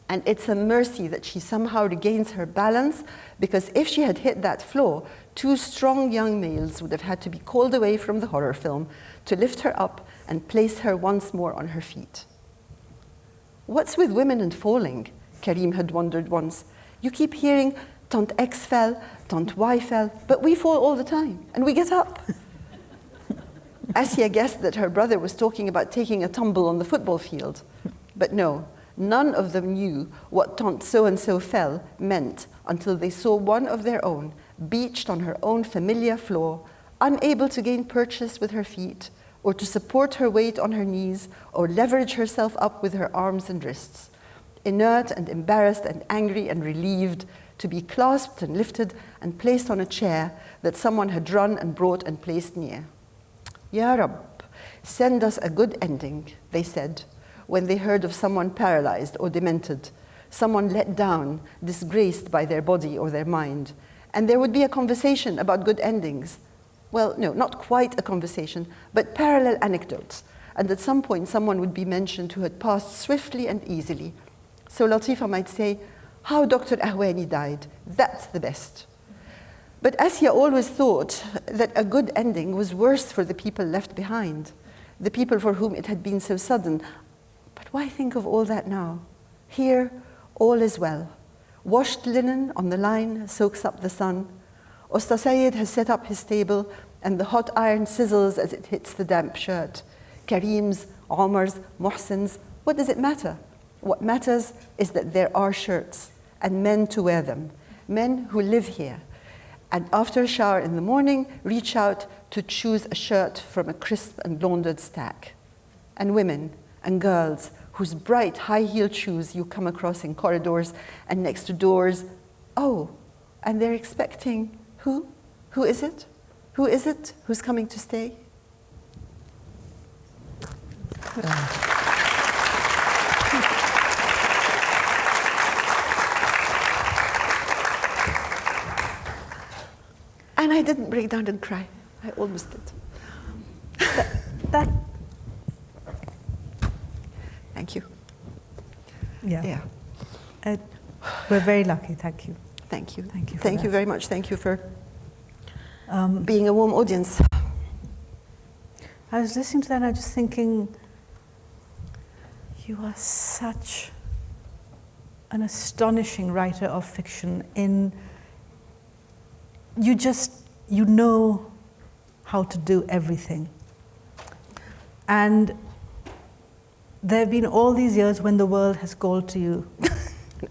Speaker 3: And it's a mercy that she somehow regains her balance, because if she had hit that floor, 2 strong young males would have had to be called away from the horror film to lift her up and place her once more on her feet. "What's with women and falling?" Karim had wondered once. "You keep hearing, Tant X fell, Tant Y fell, but we fall all the time, and we get up." Asya guessed that her brother was talking about taking a tumble on the football field. But no, none of them knew what Tant so-and-so fell meant until they saw one of their own beached on her own familiar floor, unable to gain purchase with her feet, or to support her weight on her knees, or leverage herself up with her arms and wrists, inert and embarrassed and angry and relieved, to be clasped and lifted and placed on a chair that someone had run and brought and placed near. "Ya Rab, send us a good ending," they said, when they heard of someone paralyzed or demented, someone let down, disgraced by their body or their mind. And there would be a conversation about good endings. Well, no, not quite a conversation, but parallel anecdotes. And at some point, someone would be mentioned who had passed swiftly and easily. So Latifa might say, "How Dr. Ahwani died, that's the best." But Asya always thought that a good ending was worse for the people left behind, the people for whom it had been so sudden. But why think of all that now? Here, all is well. Washed linen on the line soaks up the sun. Usta Sayyid has set up his table, and the hot iron sizzles as it hits the damp shirt. Karim's, Omar's, Mohsin's, what does it matter? What matters is that there are shirts, and men to wear them, men who live here, and after a shower in the morning, reach out to choose a shirt from a crisp and laundered stack. And women and girls whose bright high-heeled shoes you come across in corridors and next to doors. Oh, and they're expecting who? Who is it? Who is it who's coming to stay? And I didn't break down and cry. I almost did.
Speaker 4: That
Speaker 3: Thank you.
Speaker 4: yeah. We're very lucky. Thank you.
Speaker 3: Thank you.
Speaker 4: Thank you for
Speaker 3: Thank you
Speaker 4: that.
Speaker 3: very much. Thank you for being a warm audience.
Speaker 4: I was listening to that and I was just thinking, you are such an astonishing writer of fiction. You know how to do everything. And there have been all these years when the world has called to you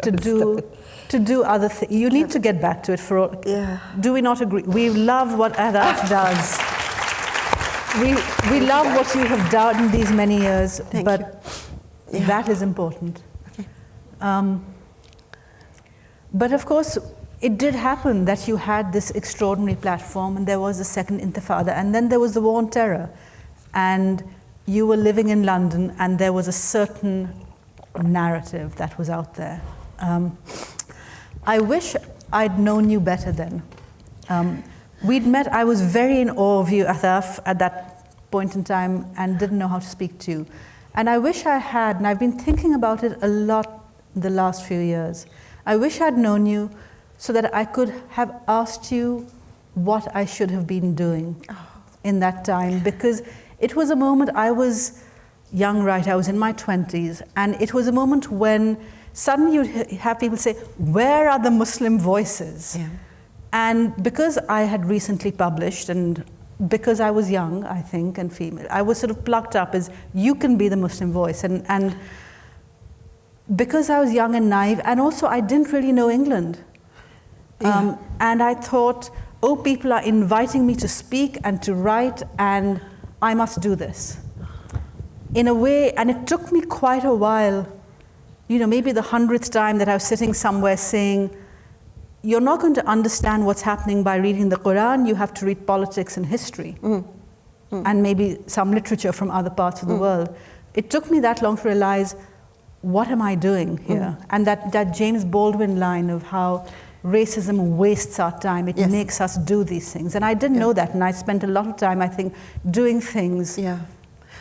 Speaker 4: to do other things. You need to get back to it for all.
Speaker 3: Yeah.
Speaker 4: Do we not agree? We love what Ahdaf does. We love what you have done these many years,
Speaker 3: Thank
Speaker 4: but
Speaker 3: you. Yeah.
Speaker 4: that is important. But of course, it did happen that you had this extraordinary platform, and there was a second Intifada, and then there was the War on Terror, and you were living in London, and there was a certain narrative that was out there. I wish I'd known you better then. We'd met, I was very in awe of you, Ahdaf, at that point in time, and didn't know how to speak to you. And I wish I had, and I've been thinking about it a lot the last few years. I wish I'd known you so that I could have asked you what I should have been doing in that time, because it was a moment, I was young, right, I was in my 20s, and it was a moment when suddenly you'd have people say, where are the Muslim voices?
Speaker 3: Yeah.
Speaker 4: And because I had recently published, and because I was young, I think, and female, I was sort of plucked up as, you can be the Muslim voice. And because I was young and naive, and also I didn't really know England.
Speaker 3: Yeah.
Speaker 4: And I thought, oh, people are inviting me to speak and to write, and I must do this. In a way, and it took me quite a while, maybe the 100th time that I was sitting somewhere saying, you're not going to understand what's happening by reading the Quran, you have to read politics and history, and maybe some literature from other parts of the world. It took me that long to realize, what am I doing here? And that James Baldwin line of how racism wastes our time, it makes us do these things. And I didn't know that, and I spent a lot of time, I think, doing things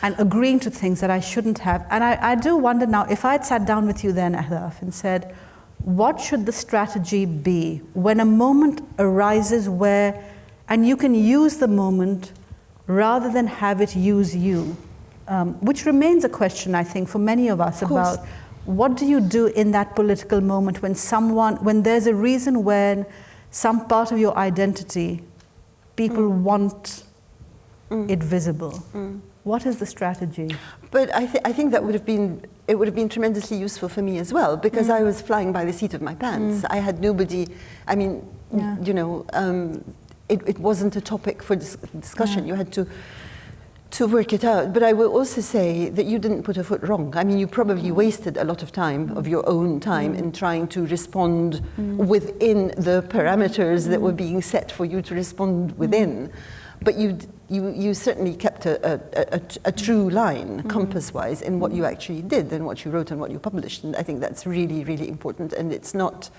Speaker 4: and agreeing to things that I shouldn't have. And I do wonder now, if I had sat down with you then, Ahdaf, and said, what should the strategy be when a moment arises where, and you can use the moment rather than have it use you, which remains a question, I think, for many of us about what do you do in that political moment when there's a reason when some part of your identity, people want it visible. What is the strategy?
Speaker 3: But I think that would have been tremendously useful for me as well, because I was flying by the seat of my pants. I had nobody. I mean, it wasn't a topic for discussion. You had to work it out. But I will also say that you didn't put a foot wrong. I mean, you probably wasted a lot of time, of your own time, in trying to respond within the parameters that were being set for you to respond within. But you certainly kept a true line, compass-wise, in what you actually did and what you wrote and what you published. And I think that's really, really important. And it's not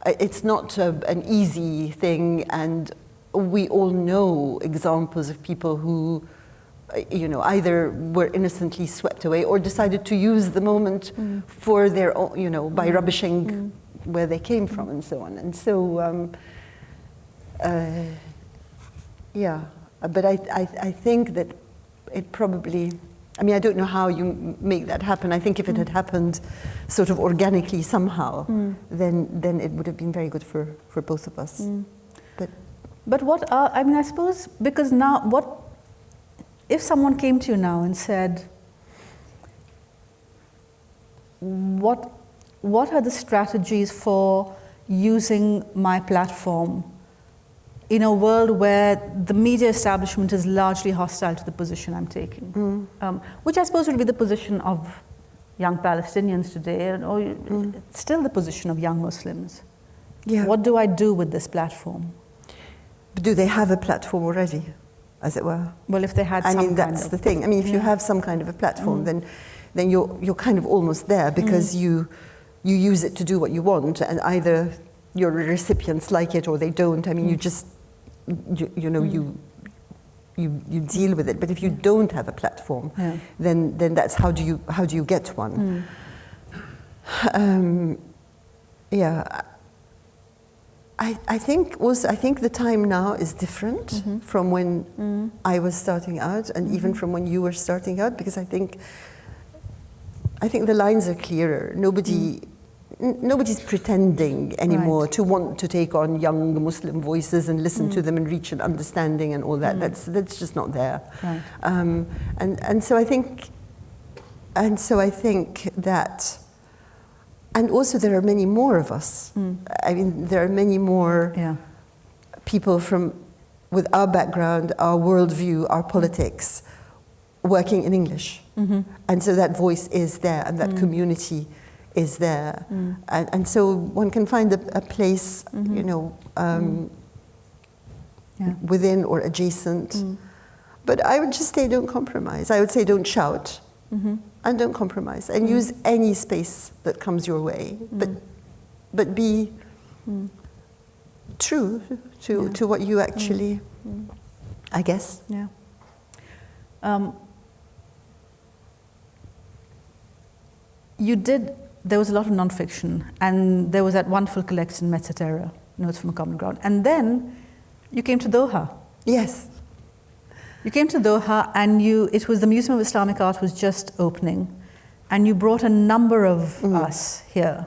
Speaker 3: an easy thing. And we all know examples of people who, either were innocently swept away or decided to use the moment for their own, by rubbishing where they came from and so on. And so, but I think that it probably, I don't know how you make that happen. I think if it had happened sort of organically somehow, then it would have been very good for both of us.
Speaker 4: But what are, I suppose, because now, if someone came to you now and said, what are the strategies for using my platform in a world where the media establishment is largely hostile to the position I'm taking, which I suppose would be the position of young Palestinians today, or it's still the position of young Muslims. What do I do with this platform?
Speaker 3: Do they have a platform already, as it were?
Speaker 4: Well, if they had
Speaker 3: I
Speaker 4: some
Speaker 3: mean,
Speaker 4: kind
Speaker 3: that's
Speaker 4: of...
Speaker 3: the thing. I mean, if you have some kind of a platform, then you're kind of almost there, because you use it to do what you want, and either your recipients like it or they don't. I mean, you just, you deal with it. But if you don't have a platform, then that's how do you get one? I think the time now is different from when I was starting out, and even from when you were starting out, because I think the lines are clearer. Nobody's pretending anymore to want to take on young Muslim voices and listen to them and reach an understanding and all that. That's just not there.
Speaker 4: Right.
Speaker 3: And so I think that, and also there are many more of us. I mean, there are many more people with our background, our worldview, our politics, working in English. And so that voice is there, and that community is there. And so one can find a place, within or adjacent. But I would just say don't compromise. I would say don't shout, and don't compromise, and use any space that comes your way. But be true to what you actually, I guess.
Speaker 4: Yeah. There was a lot of nonfiction, and there was that wonderful collection, Mezzaterra, Notes from a Common Ground. And then you came to Doha.
Speaker 3: Yes.
Speaker 4: You came to Doha, and it was the Museum of Islamic Art was just opening, and you brought a number of us here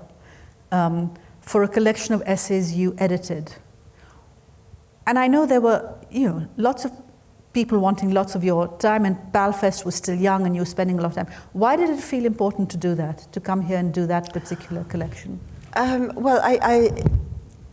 Speaker 4: for a collection of essays you edited. And I know there were, lots of people wanting lots of your time, and PalFest was still young, and you were spending a lot of time. Why did it feel important to do that, to come here and do that particular collection?
Speaker 3: Well,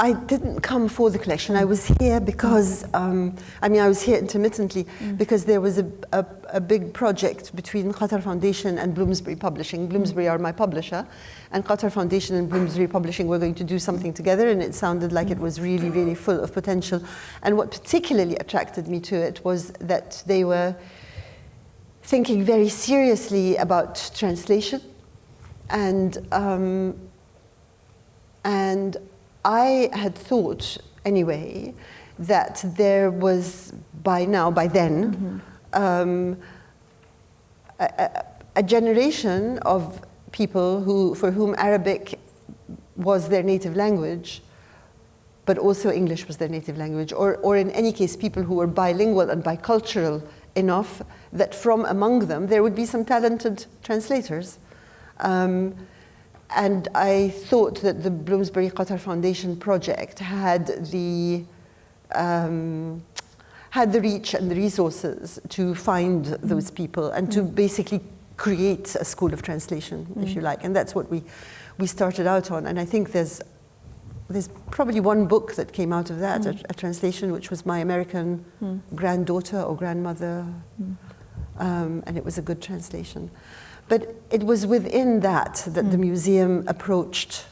Speaker 3: I didn't come for the collection. I was here because, I was here intermittently because there was a big project between Qatar Foundation and Bloomsbury Publishing. Bloomsbury are my publisher, and Qatar Foundation and Bloomsbury Publishing were going to do something together, and it sounded like it was really, really full of potential. And what particularly attracted me to it was that they were thinking very seriously about translation, and I had thought, anyway, that there was by then, a generation of people for whom Arabic was their native language, but also English was their native language, or in any case, people who were bilingual and bicultural enough that from among them there would be some talented translators. And I thought that the Bloomsbury Qatar Foundation project had the reach and the resources to find those people and to basically create a school of translation, if you like. And that's what we started out on. And I think there's probably one book that came out of that, a translation, which was my American granddaughter or grandmother, and it was a good translation. But it was within that the museum approached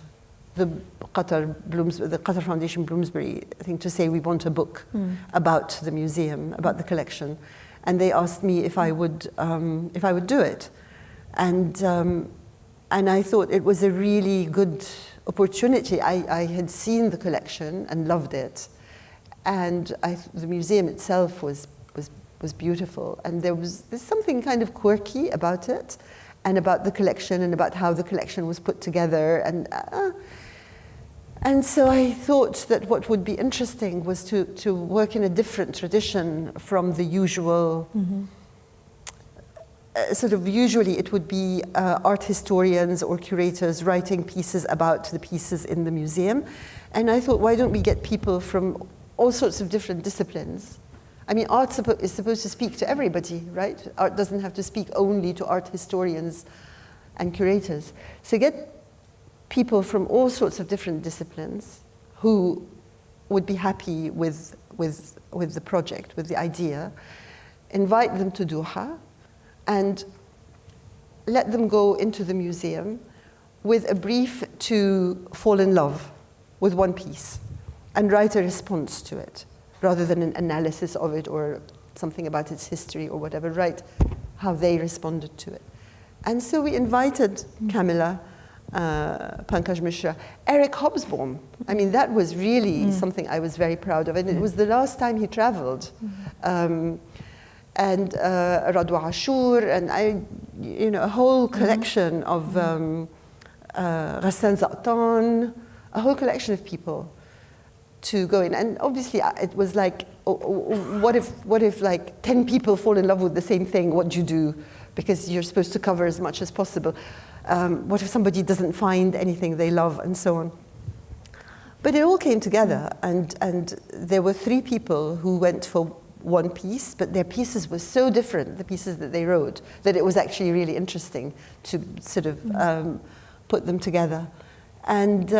Speaker 3: the Qatar Foundation Bloomsbury, I think, to say we want a book about the museum, about the collection, and they asked me if I would do it, and I thought it was a really good opportunity. I had seen the collection and loved it, and the museum itself was beautiful, and there's something kind of quirky about it, and about the collection, and about how the collection was put together, and so I thought that what would be interesting was to work in a different tradition from the usual. Usually it would be art historians or curators writing pieces about the pieces in the museum, and I thought, why don't we get people from all sorts of different disciplines? I mean, art is supposed to speak to everybody, right? Art doesn't have to speak only to art historians and curators. So get people from all sorts of different disciplines who would be happy with the project, with the idea, invite them to Doha, and let them go into the museum with a brief to fall in love with one piece and write a response to it. rather than an analysis of it or something about its history or whatever, write how they responded to it. And so we invited Kamila, Pankaj Mishra, Eric Hobsbawm. I mean, that was really something I was very proud of. And it was the last time he traveled. And Radwa Ashur, and a whole collection of Ghassan Za'atan, a whole collection of people to go in. And obviously it was like, what if like 10 people fall in love with the same thing? What do you do? Because you're supposed to cover as much as possible. What if somebody doesn't find anything they love, and so on? But it all came together, and there were 3 people who went for one piece, but their pieces were so different, the pieces that they wrote, that it was actually really interesting to sort of put them together. And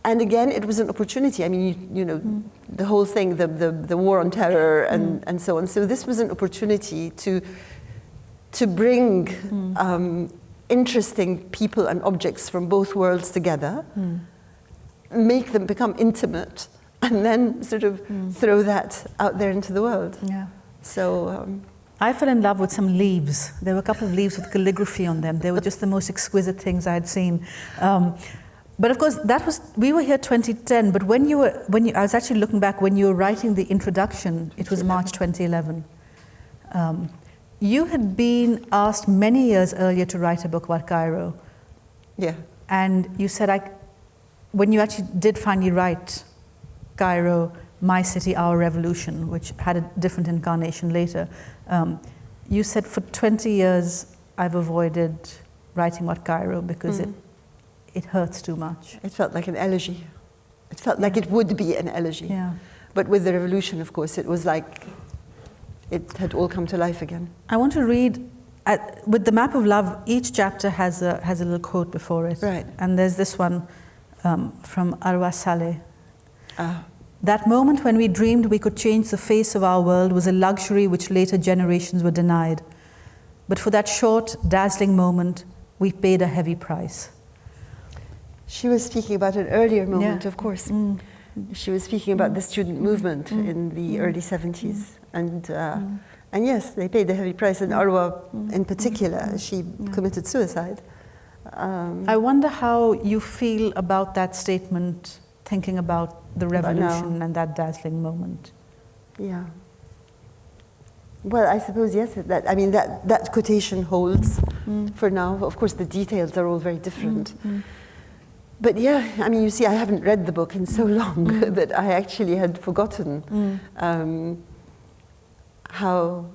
Speaker 3: again, it was an opportunity. I mean, the whole thing, the war on terror and so on. So this was an opportunity to bring interesting people and objects from both worlds together, make them become intimate, and then sort of throw that out there into the world.
Speaker 4: Yeah.
Speaker 3: So
Speaker 4: I fell in love with some leaves. There were a couple of leaves with calligraphy on them. They were just the most exquisite things I had seen. But of course, we were here 2010. But I was actually looking back when you were writing the introduction. It was March 2011. You had been asked many years earlier to write a book about Cairo.
Speaker 3: Yeah.
Speaker 4: And you said, when you actually did finally write Cairo, My City, Our Revolution, which had a different incarnation later, you said, for 20 years, I've avoided writing about Cairo because it hurts too much.
Speaker 3: It felt like an elegy. It felt like it would be an elegy.
Speaker 4: Yeah.
Speaker 3: But with the revolution, of course, it was like it had all come to life again.
Speaker 4: I want to read, with the Map of Love, each chapter has a little quote before it.
Speaker 3: Right.
Speaker 4: And there's this one from Arwa Saleh. That moment when we dreamed we could change the face of our world was a luxury which later generations were denied. But for that short, dazzling moment, we paid a heavy price.
Speaker 3: She was speaking about an earlier moment, of course. She was speaking about the student movement in the early 70s. And yes, they paid a heavy price. And Arwa, in particular, she committed suicide.
Speaker 4: I wonder how you feel about that statement, thinking about the revolution and that dazzling moment.
Speaker 3: Yeah. Well, I suppose, yes, that quotation holds for now. Of course, the details are all very different. But yeah, I mean, you see, I haven't read the book in so long that I actually had forgotten how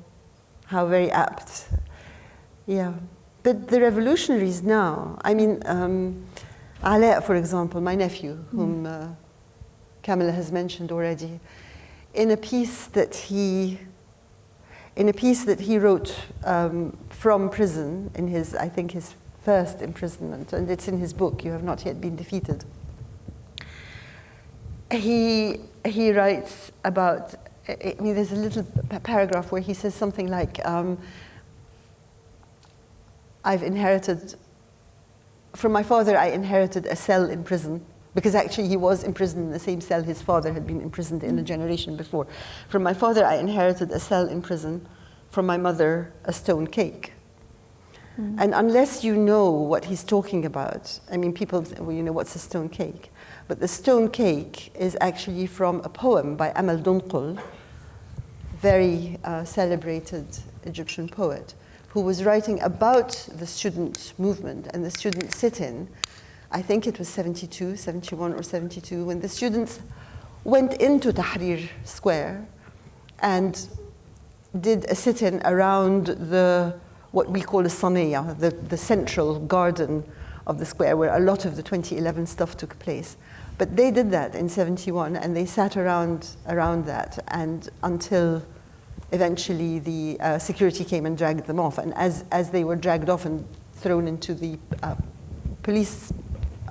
Speaker 3: very apt. Yeah. But the revolutionaries now, I mean, Alaa, for example, my nephew, whom Kamila has mentioned already, in a piece that he wrote from prison, in his, I think, his first imprisonment, and it's in his book, You Have Not Yet Been Defeated. He writes about, I mean, there's a little paragraph where he says something like, I've inherited, from my father I inherited a cell in prison, because actually he was imprisoned in the same cell his father had been imprisoned in a generation before. From my father I inherited a cell in prison, from my mother a stone cake. And unless you know what he's talking about, I mean, people, well, you know, what's a stone cake? But the stone cake is actually from a poem by Amal Dunqul, very celebrated Egyptian poet, who was writing about the student movement and the student sit-in. I think it was 71 or 72, when the students went into Tahrir Square and did a sit-in around what we call a Sanaya, the central garden of the square, where a lot of the 2011 stuff took place. But they did that in 71, and they sat around that, and until eventually the security came and dragged them off. And as they were dragged off and thrown into the police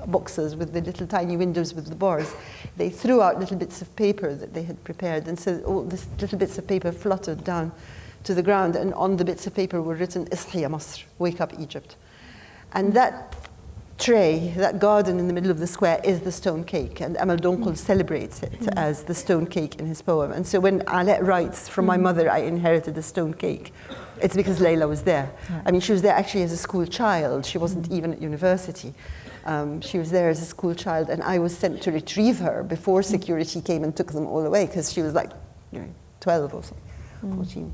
Speaker 3: boxes with the little tiny windows with the bars, they threw out little bits of paper that they had prepared. And so all these little bits of paper fluttered down to the ground, and on the bits of paper were written, Ishiya Masr, wake up Egypt. And that tray, that garden in the middle of the square, is the stone cake, and Amal Donqul celebrates it as the stone cake in his poem. And so when Alette writes, from my mother I inherited a stone cake, it's because Layla was there.
Speaker 2: Right.
Speaker 3: I mean, she was there actually as a school child. She wasn't even at university. She was there as a school child, and I was sent to retrieve her before security came and took them all away, because she was like 12 or something,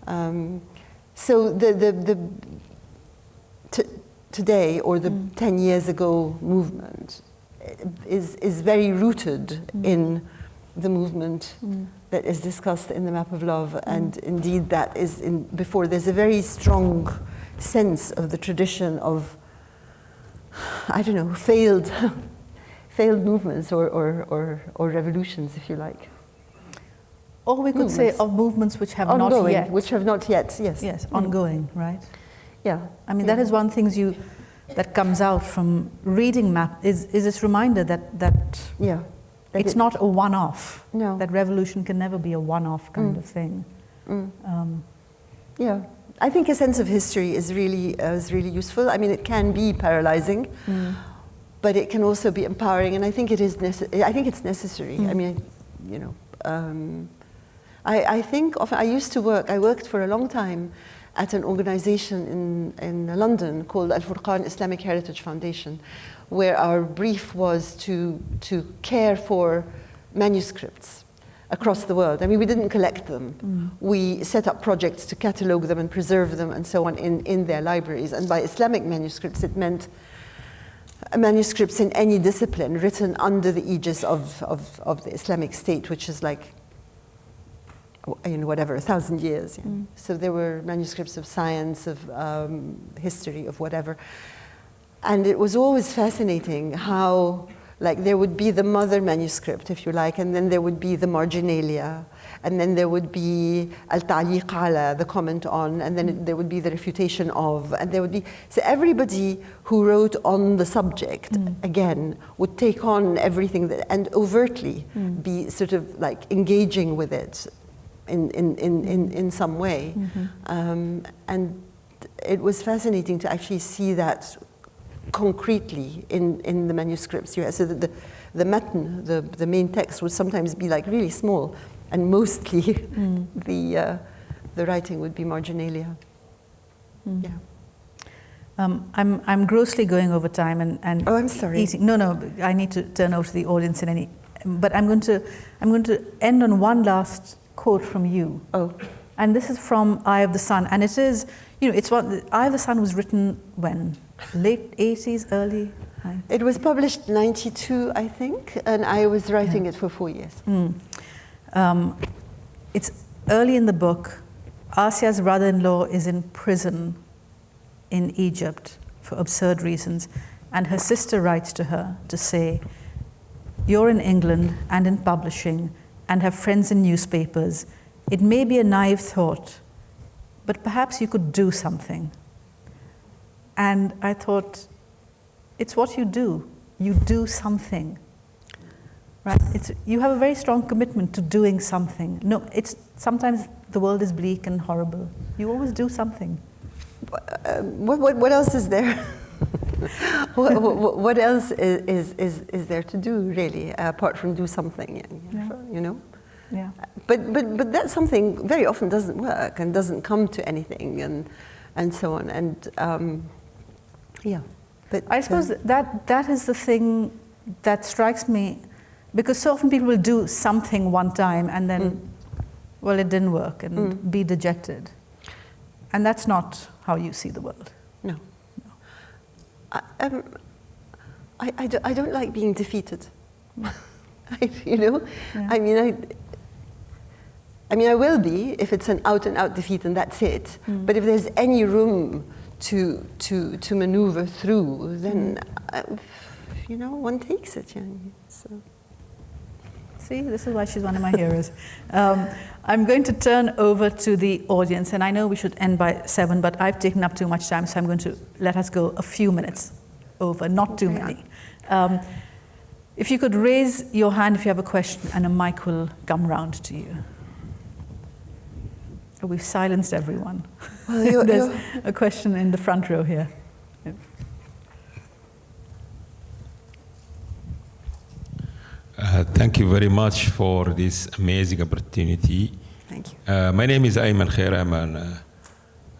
Speaker 3: 14. So today, or the 10 years ago movement, is very rooted in the movement that is discussed in the Map of Love, and indeed that is before. There's a very strong sense of the tradition of, I don't know, failed movements or revolutions, if you like.
Speaker 4: Or we could say of movements which have
Speaker 3: ongoing,
Speaker 4: not yet.
Speaker 3: which have not yet, yes.
Speaker 4: Yes, ongoing, right?
Speaker 3: Yeah.
Speaker 4: I mean, that is one thing that comes out from reading Map, is this reminder that it's not a one-off.
Speaker 3: No.
Speaker 4: That revolution can never be a one-off kind of thing.
Speaker 3: Yeah. I think a sense of history is really useful. I mean, it can be paralyzing, but it can also be empowering, and I think it's necessary. I mean, I think often, I worked for a long time at an organization in London called Al-Furqan Islamic Heritage Foundation, where our brief was to care for manuscripts across the world. I mean, we didn't collect them. We set up projects to catalog them and preserve them and so on in their libraries. And by Islamic manuscripts, it meant manuscripts in any discipline written under the aegis of the Islamic State, which is like, whatever, 1,000 years. Yeah. So there were manuscripts of science, of history, of whatever. And it was always fascinating how, like, there would be the mother manuscript, if you like, and then there would be the marginalia, and then there would be al-ta'liq ala, the comment on, and then there would be the refutation of, and there would be, so everybody who wrote on the subject, again, would take on everything and overtly be sort of like engaging with it in some way. And it was fascinating to actually see that concretely in the manuscripts. So that the matn, the main text, would sometimes be like really small, and mostly the writing would be marginalia. Yeah.
Speaker 4: I'm grossly going over time and
Speaker 3: oh, I'm sorry.
Speaker 4: Eating. No, I need to turn over to the audience but I'm going to end on one last quote from you.
Speaker 3: Oh.
Speaker 4: And this is from Eye of the Sun, and it is, it's what Eye of the Sun was written when? Late 80s, early 90s?
Speaker 3: It was published 92, I think, and I was writing it for 4 years.
Speaker 4: It's early in the book. Asia's brother-in-law is in prison in Egypt for absurd reasons, and her sister writes to her to say, "You're in England and in publishing and have friends in newspapers. It may be a naive thought, but perhaps you could do something." And I thought, it's what you do. You do something, right? You have a very strong commitment to doing something. No, sometimes the world is bleak and horrible. You always do something.
Speaker 3: What else is there? what else is there to do, really, apart from do something?
Speaker 4: Yeah.
Speaker 3: But that something very often doesn't work and doesn't come to anything, and so on. And yeah. But
Speaker 4: I suppose that is the thing that strikes me, because so often people will do something one time and then, well, it didn't work, and be dejected. And that's not how you see the world.
Speaker 3: No. I don't like being defeated. Yeah. I mean, I will be if it's an out-and-out defeat and that's it. But if there's any room to maneuver through, then one takes it. So.
Speaker 4: See, this is why she's one of my heroes. I'm going to turn over to the audience, and I know we should end by 7, but I've taken up too much time, so I'm going to let us go a few minutes over, not too many. If you could raise your hand if you have a question, and a mic will come round to you. Oh, we've silenced everyone. Well, there's a question in the front row here.
Speaker 5: Thank you very much for this amazing opportunity.
Speaker 3: Thank you.
Speaker 5: My name is Ayman Khair. I'm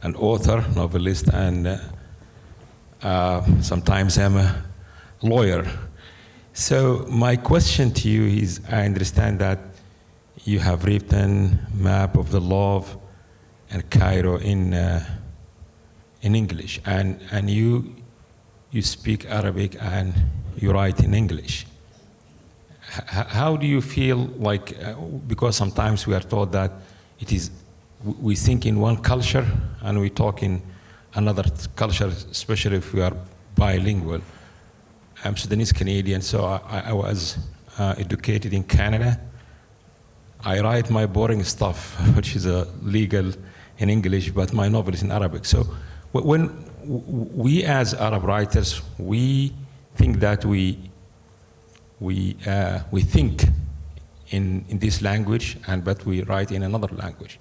Speaker 5: an author, novelist, and sometimes I'm a lawyer. So my question to you is, I understand that you have written Map of the Love and Cairo in English, and you speak Arabic and you write in English. How do you feel like, because sometimes we are told that it is, we think in one culture and we talk in another culture, especially if we are bilingual. I'm Sudanese Canadian, so I was educated in Canada. I write my boring stuff, which is legal in English, but my novel is in Arabic. So when we as Arab writers, we think that we think in this language, but we write in another language.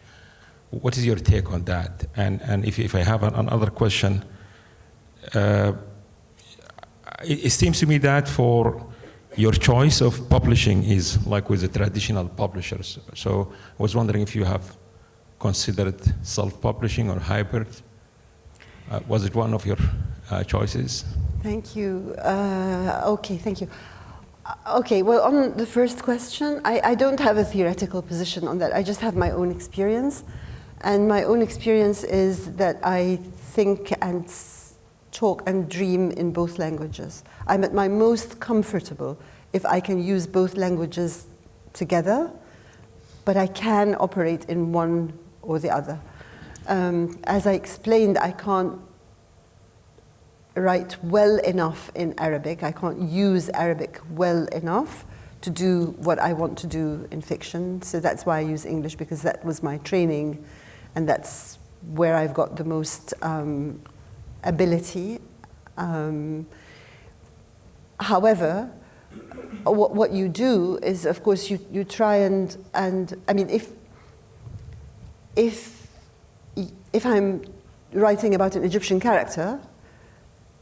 Speaker 5: What is your take on that? And if I have another question, it seems to me that for your choice of publishing is like with the traditional publishers. So I was wondering if you have considered self-publishing or hybrid. Was it one of your choices?
Speaker 3: Thank you. Okay, thank you. Okay, well, on the first question, I don't have a theoretical position on that. I just have my own experience. And my own experience is that I think and talk and dream in both languages. I'm at my most comfortable if I can use both languages together, but I can operate in one or the other. As I explained, I can't write well enough in Arabic. I can't use Arabic well enough to do what I want to do in fiction. So that's why I use English, because that was my training, and that's where I've got the most ability. However, what you do is, of course, you try and I mean, if I'm writing about an Egyptian character,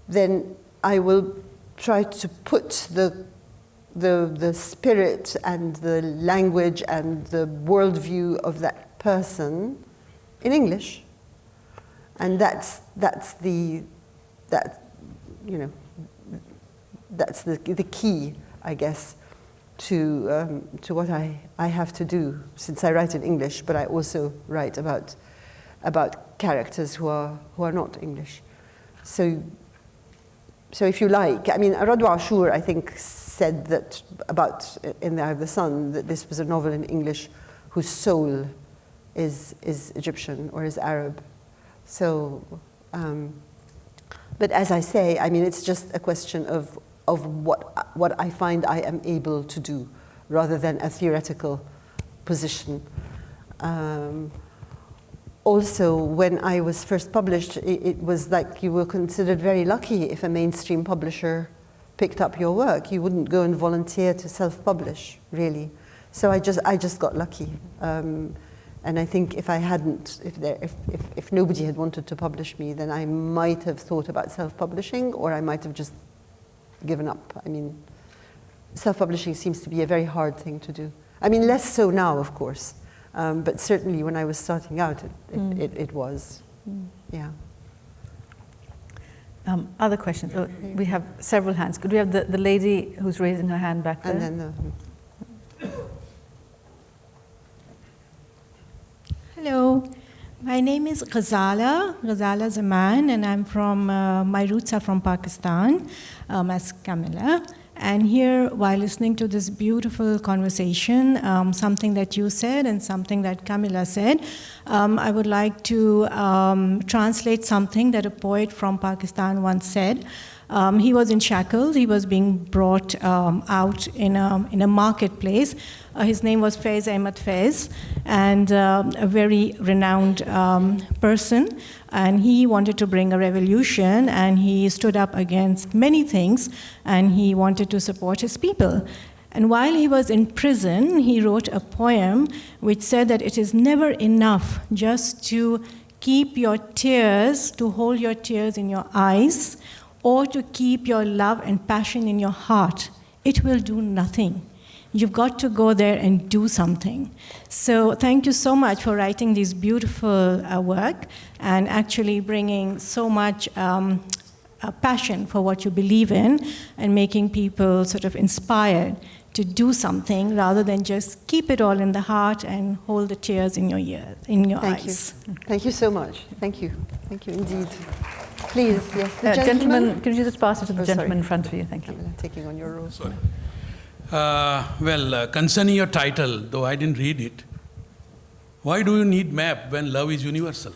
Speaker 3: then I will try to put the spirit and the language and the worldview of that person in English, and that's the key, I guess, to what I have to do, since I write in English, but I also write about characters who are not English. So if you like, I mean, Radwa Ashur, I think, said that about In the Eye of the Sun, that this was a novel in English whose soul is Egyptian or is Arab. So, but as I say, I mean, it's just a question of what I find I am able to do, rather than a theoretical position. Also, when I was first published, it was like you were considered very lucky if a mainstream publisher picked up your work. You wouldn't go and volunteer to self-publish, really. So I just got lucky. And I think if I hadn't, if nobody had wanted to publish me, then I might have thought about self-publishing, or I might have just given up. I mean, self-publishing seems to be a very hard thing to do. I mean, less so now, of course. But certainly when I was starting out, it was, yeah.
Speaker 4: Other questions? Oh, we have several hands. Could we have the lady who's raising her hand back there?
Speaker 3: And then
Speaker 6: Hello, my name is Ghazala Zaman, and I'm from, my roots are from Pakistan, as Kamila. And here, while listening to this beautiful conversation, something that you said and something that Kamila said, I would like to translate something that a poet from Pakistan once said. He was in shackles. He was being brought out in a marketplace. His name was Faiz Ahmad Faiz, and a very renowned person. And he wanted to bring a revolution, and he stood up against many things, and he wanted to support his people. And while he was in prison, he wrote a poem which said that it is never enough just to keep your tears, to hold your tears in your eyes, or to keep your love and passion in your heart. It will do nothing. You've got to go there and do something. So thank you so much for writing this beautiful work and actually bringing so much passion for what you believe in and making people sort of inspired to do something rather than just keep it all in the heart and hold the tears in your eyes.
Speaker 3: Thank you. Thank you so much. Thank you. Thank you indeed. Please, yes. The
Speaker 2: gentleman, can you just pass it to the gentleman
Speaker 3: sorry.
Speaker 2: in front of you? Thank you.
Speaker 3: Kamila, taking on your role.
Speaker 7: Sorry. Concerning your title, though I didn't read it, why do you need map when love is universal?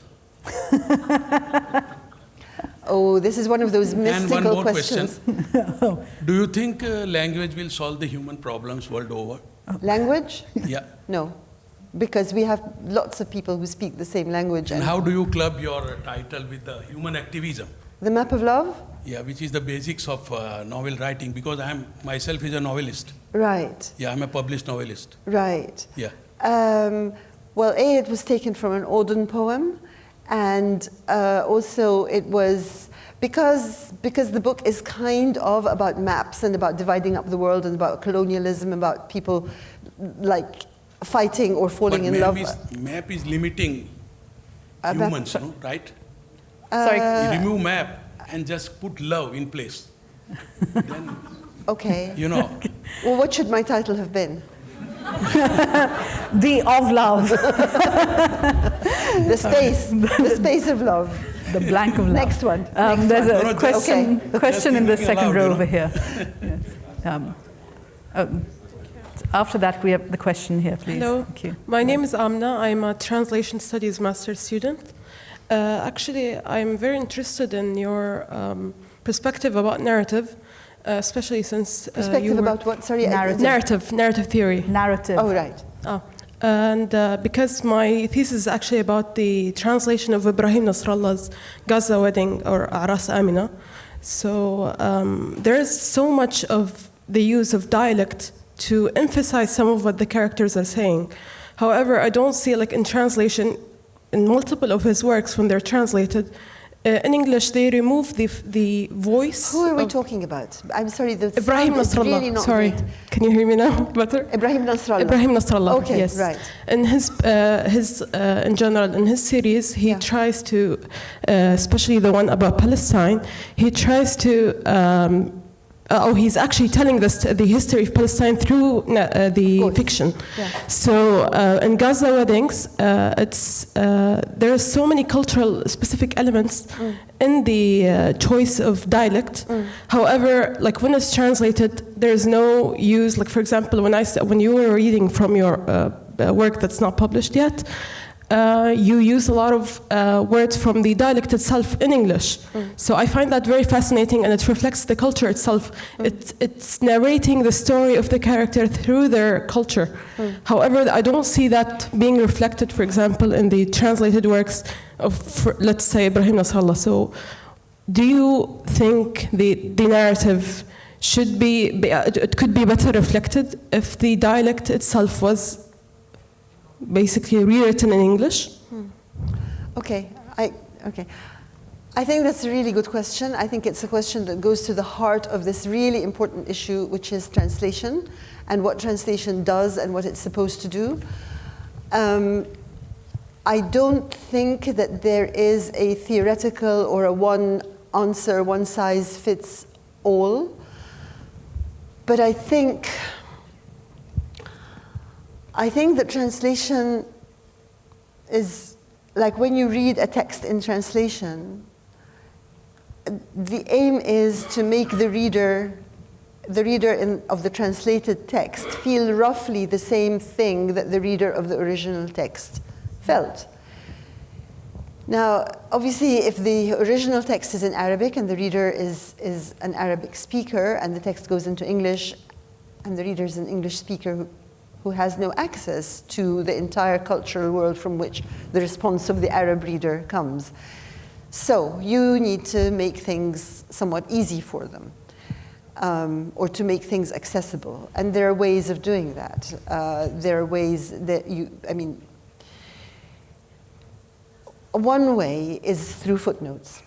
Speaker 3: Oh, this is one of those mystical
Speaker 7: and one more
Speaker 3: questions.
Speaker 7: question. Do you think language will solve the human problems world over?
Speaker 3: Language?
Speaker 7: Yeah.
Speaker 3: No, because we have lots of people who speak the same language.
Speaker 7: And how do you club your title with the human activism?
Speaker 3: The Map of Love?
Speaker 7: Yeah, which is the basics of novel writing, because I am myself is a novelist.
Speaker 3: Right.
Speaker 7: Yeah, I'm a published novelist.
Speaker 3: Right.
Speaker 7: Yeah.
Speaker 3: Well, it was taken from an Auden poem, and also it was because the book is kind of about maps and about dividing up the world and about colonialism, about people like fighting or falling in love.
Speaker 7: Map is limiting humans, no, right?
Speaker 2: Sorry.
Speaker 7: You remove map and just put love in place. Then,
Speaker 3: Okay.
Speaker 7: you know.
Speaker 3: Well, what should my title have been?
Speaker 2: The of love.
Speaker 3: The space of love.
Speaker 2: The blank of love.
Speaker 3: Next one.
Speaker 2: There's a
Speaker 7: No,
Speaker 2: question,
Speaker 3: okay.
Speaker 2: question in the
Speaker 7: Just
Speaker 2: second
Speaker 7: keep it
Speaker 2: row
Speaker 7: allowed,
Speaker 2: over here. Yes. After that, we have the question here, please.
Speaker 8: Hello,
Speaker 2: Thank you.
Speaker 8: my name is Amna. I'm a translation studies master's student. Actually, I'm very interested in your perspective about narrative, especially since
Speaker 3: Perspective about what? Sorry.
Speaker 8: narrative theory.
Speaker 2: Narrative.
Speaker 3: Oh, right.
Speaker 8: Oh. And because my thesis is actually about the translation of Ibrahim Nasrallah's Gaza Wedding or Aras Amina. So there is so much of the use of dialect to emphasize some of what the characters are saying. However, I don't see, like in translation, in multiple of his works when they're translated, in English they remove the voice.
Speaker 3: Who are we talking about? I'm sorry, the
Speaker 8: Ibrahim
Speaker 3: sound is
Speaker 8: Nasrallah.
Speaker 3: really not
Speaker 8: Sorry,
Speaker 3: great.
Speaker 8: can you hear me now better?
Speaker 3: Ibrahim Nasrallah.
Speaker 8: Ibrahim Nasrallah.
Speaker 3: Okay,
Speaker 8: yes.
Speaker 3: right.
Speaker 8: In his in general, in his series, he tries to, especially the one about Palestine, he tries to. He's actually telling us the history of Palestine through the fiction.
Speaker 3: Yeah.
Speaker 8: So in Gaza Weddings, there are so many cultural specific elements in the choice of dialect. However, like when it's translated, there's no use. Like for example, when you were reading from your work that's not published yet, you use a lot of words from the dialect itself in English. So I find that very fascinating, and it reflects the culture itself. It's narrating the story of the character through their culture. However, I don't see that being reflected, for example, in the translated works of, let's say, Ibrahim Nasrallah. So do you think the narrative should it could be better reflected if the dialect itself was basically rewritten in English?
Speaker 3: Okay. I think that's a really good question. I think it's a question that goes to the heart of this really important issue, which is translation and what translation does and what it's supposed to do. I don't think that there is a theoretical or a one answer, one size fits all. But I think that translation is like when you read a text in translation, the aim is to make the reader of the translated text feel roughly the same thing that the reader of the original text felt. Now, obviously, if the original text is in Arabic and the reader is an Arabic speaker and the text goes into English and the reader is an English speaker who has no access to the entire cultural world from which the response of the Arab reader comes. So you need to make things somewhat easy for them, or to make things accessible. And there are ways of doing that. There are ways that one way is through footnotes.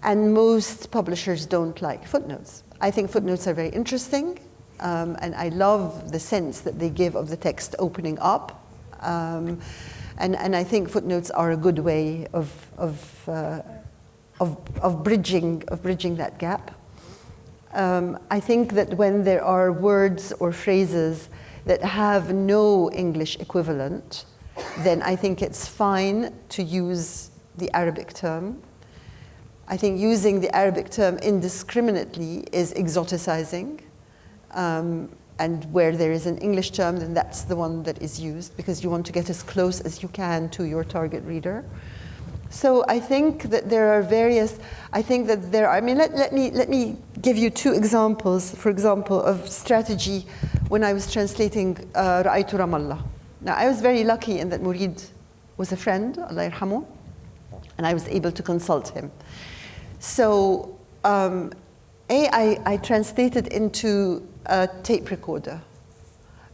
Speaker 3: And most publishers don't like footnotes. I think footnotes are very interesting. And I love the sense that they give of the text opening up. And I think footnotes are a good way of bridging that gap. I think that when there are words or phrases that have no English equivalent, then I think it's fine to use the Arabic term. I think using the Arabic term indiscriminately is exoticizing. And where there is an English term, then that's the one that is used, because you want to get as close as you can to your target reader. So I think that there are various, I think that there are, I mean, let me give you two examples, for example, of strategy when I was translating Ra'aytu Ramallah. Now, I was very lucky in that Murid was a friend, Allah yarhamu, and I was able to consult him. So, I translated into a tape recorder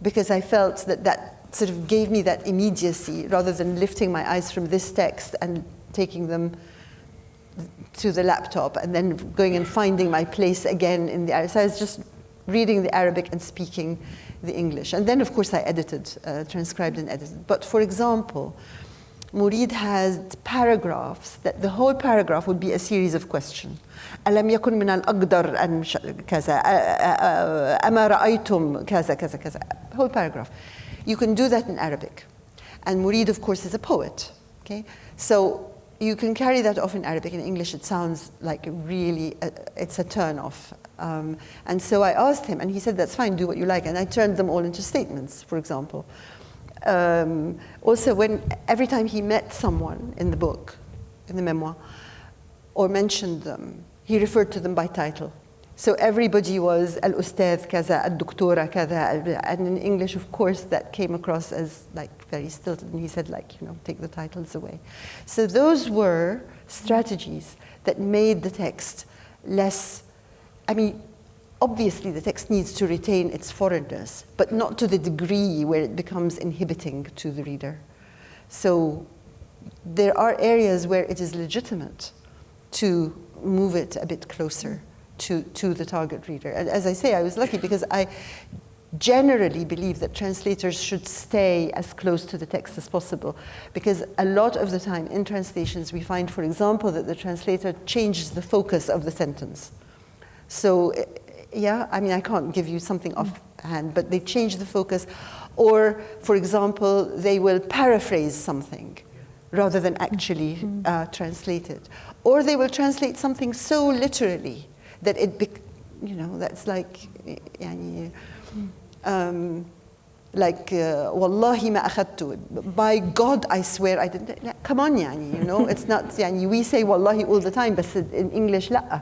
Speaker 3: because I felt that that sort of gave me that immediacy rather than lifting my eyes from this text and taking them to the laptop and then going and finding my place again in the Arabic. So I was just reading the Arabic and speaking the English. And then, of course, I edited, transcribed and edited. But for example, Murid has paragraphs that the whole paragraph would be a series of questions. ألم يكن من الأقدر أن كذا أما رأيتم كذا كذا كذا. Whole paragraph. You can do that in Arabic. And Murid, of course, is a poet. Okay? So you can carry that off in Arabic. In English, it sounds like really, it's a turn off. And so I asked him, and he said, that's fine, do what you like. And I turned them all into statements, for example. Also, every time he met someone in the book, in the memoir, or mentioned them, he referred to them by title. So everybody was al-ustadh kaza, al-doktora kaza, and in English, of course, that came across as like very stilted, and he said, like, you know, take the titles away. So those were strategies that made the text less, I mean, obviously the text needs to retain its foreignness, but not to the degree where it becomes inhibiting to the reader. So there are areas where it is legitimate to move it a bit closer to the target reader. And as I say, I was lucky because I generally believe that translators should stay as close to the text as possible, because a lot of the time in translations we find, for example, that the translator changes the focus of the sentence. So, yeah, I mean, I can't give you something offhand, but they change the focus. Or, for example, they will paraphrase something rather than actually translate it. Or they will translate something so literally that it, you know, that's like, wallahi ma akhadtu. By God, I swear I didn't. Come on, yani, you know, it's not, yani, we say wallahi all the time, but in English, la.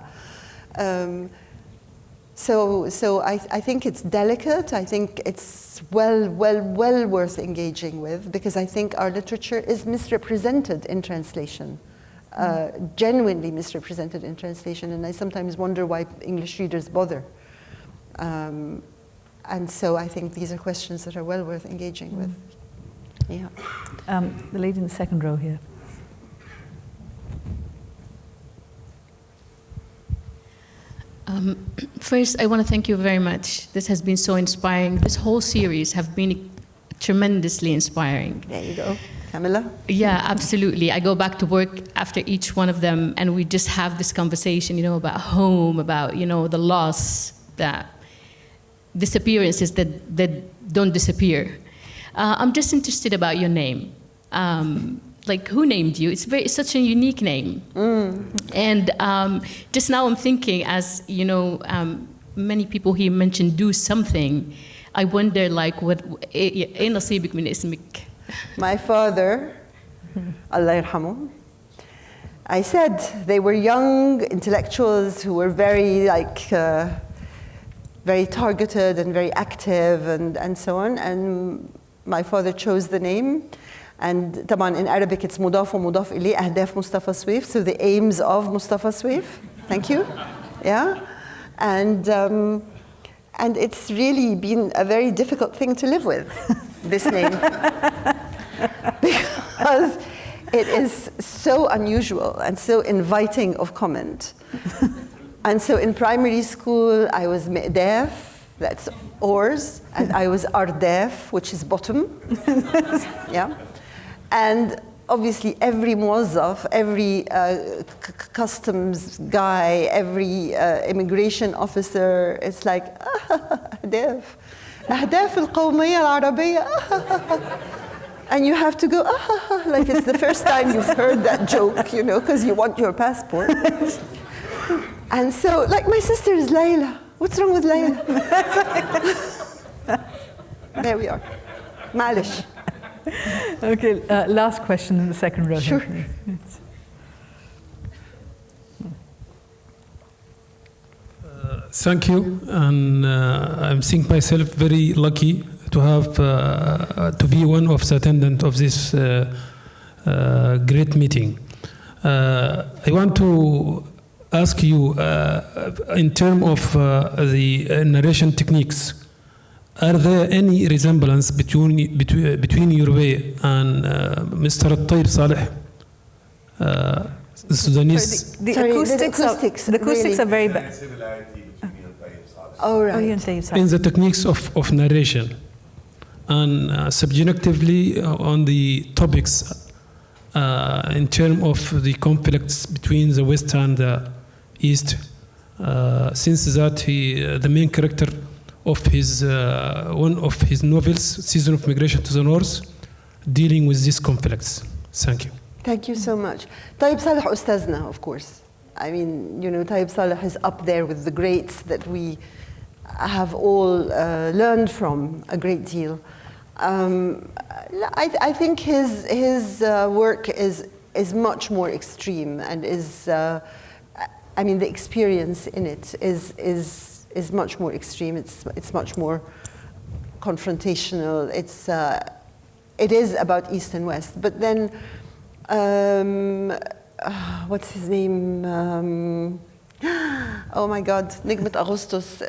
Speaker 3: So I think it's delicate. I think it's well worth engaging with, because I think our literature is misrepresented in translation, genuinely misrepresented in translation, and I sometimes wonder why English readers bother. And so I think these are questions that are well worth engaging with. Yeah.
Speaker 2: The lady in the second row here.
Speaker 9: First, I want to thank you very much. This has been so inspiring. This whole series have been tremendously inspiring.
Speaker 3: There you go. Kamila?
Speaker 9: Yeah, absolutely. I go back to work after each one of them, and we just have this conversation, you know, about home, about, you know, the loss, the disappearances that don't disappear. I'm just interested about your name. Like, who named you? It's such a unique name. And just now I'm thinking, as you know, many people here mentioned do something. I wonder, like, what إيه نصيبك من اسمك?
Speaker 3: My father, Allah yarhamu, I said they were young intellectuals who were very, like, very targeted and very active and so on. And my father chose the name. And طبعا in Arabic it's مضاف ومضاف إليه أهداف مصطفى سويف, so the aims of Mustafa Soueif. Thank you. Yeah. And it's really been a very difficult thing to live with, this name. Because it is so unusual and so inviting of comment. And so in primary school I was deaf, that's oars, and I was Ahdaf, which is bottom. Yeah. And obviously every muwazzaf, every customs guy, every immigration officer, it's like, Ahdaf. Ahdaf al-Qawmiyya al-Arabiyya. And you have to go, like it's the first time you've heard that joke, you know, because you want your passport. And so, like, my sister is Layla. What's wrong with Layla? There we are. Malish.
Speaker 10: Okay, last question in the second row.
Speaker 3: Sure.
Speaker 11: Thank you, and I'm seeing myself very lucky to have to be one of the attendants of this great meeting. I want to ask you, in terms of the narration techniques, are there any resemblance between your way and Mr. Tayyib Saleh, the Sudanese?
Speaker 10: The acoustics
Speaker 3: really
Speaker 10: are very bad.
Speaker 3: Oh, right.
Speaker 11: In the techniques of narration and subjectively on the topics in terms of the conflicts between the West and the East, since that the main character of his one of his novels, Season of Migration to the North, dealing with these conflicts. Thank you.
Speaker 3: Thank you so much. Tayyib Saleh Ustazna, of course. I mean, you know, Tayyib Saleh is up there with the greats that we have all learned from a great deal. I think his work is much more extreme and is, I mean, the experience in it is much more extreme. It's much more confrontational. It is about East and West. But then, what's his name? Oh my God, Nigmat Augustus.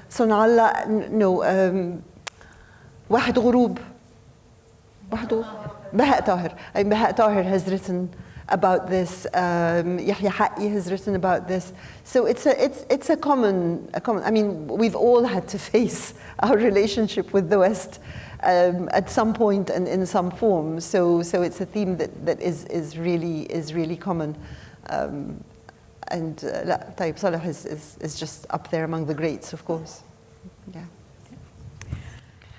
Speaker 3: Sonalla, no. واحد غروب. Baha Tahir. Baha Tahir has written about this. Yahya Haqqi has written about this. So it's a common. I mean, we've all had to face our relationship with the West at some point and in some form. So it's a theme that is really common. And Tayyib Saleh is just up there among the greats, of course. Yeah.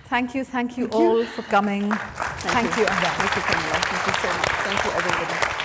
Speaker 10: Thank you all for coming. Thank you.
Speaker 3: Thank you, Kamila. Thank you so much. Thank you, everybody.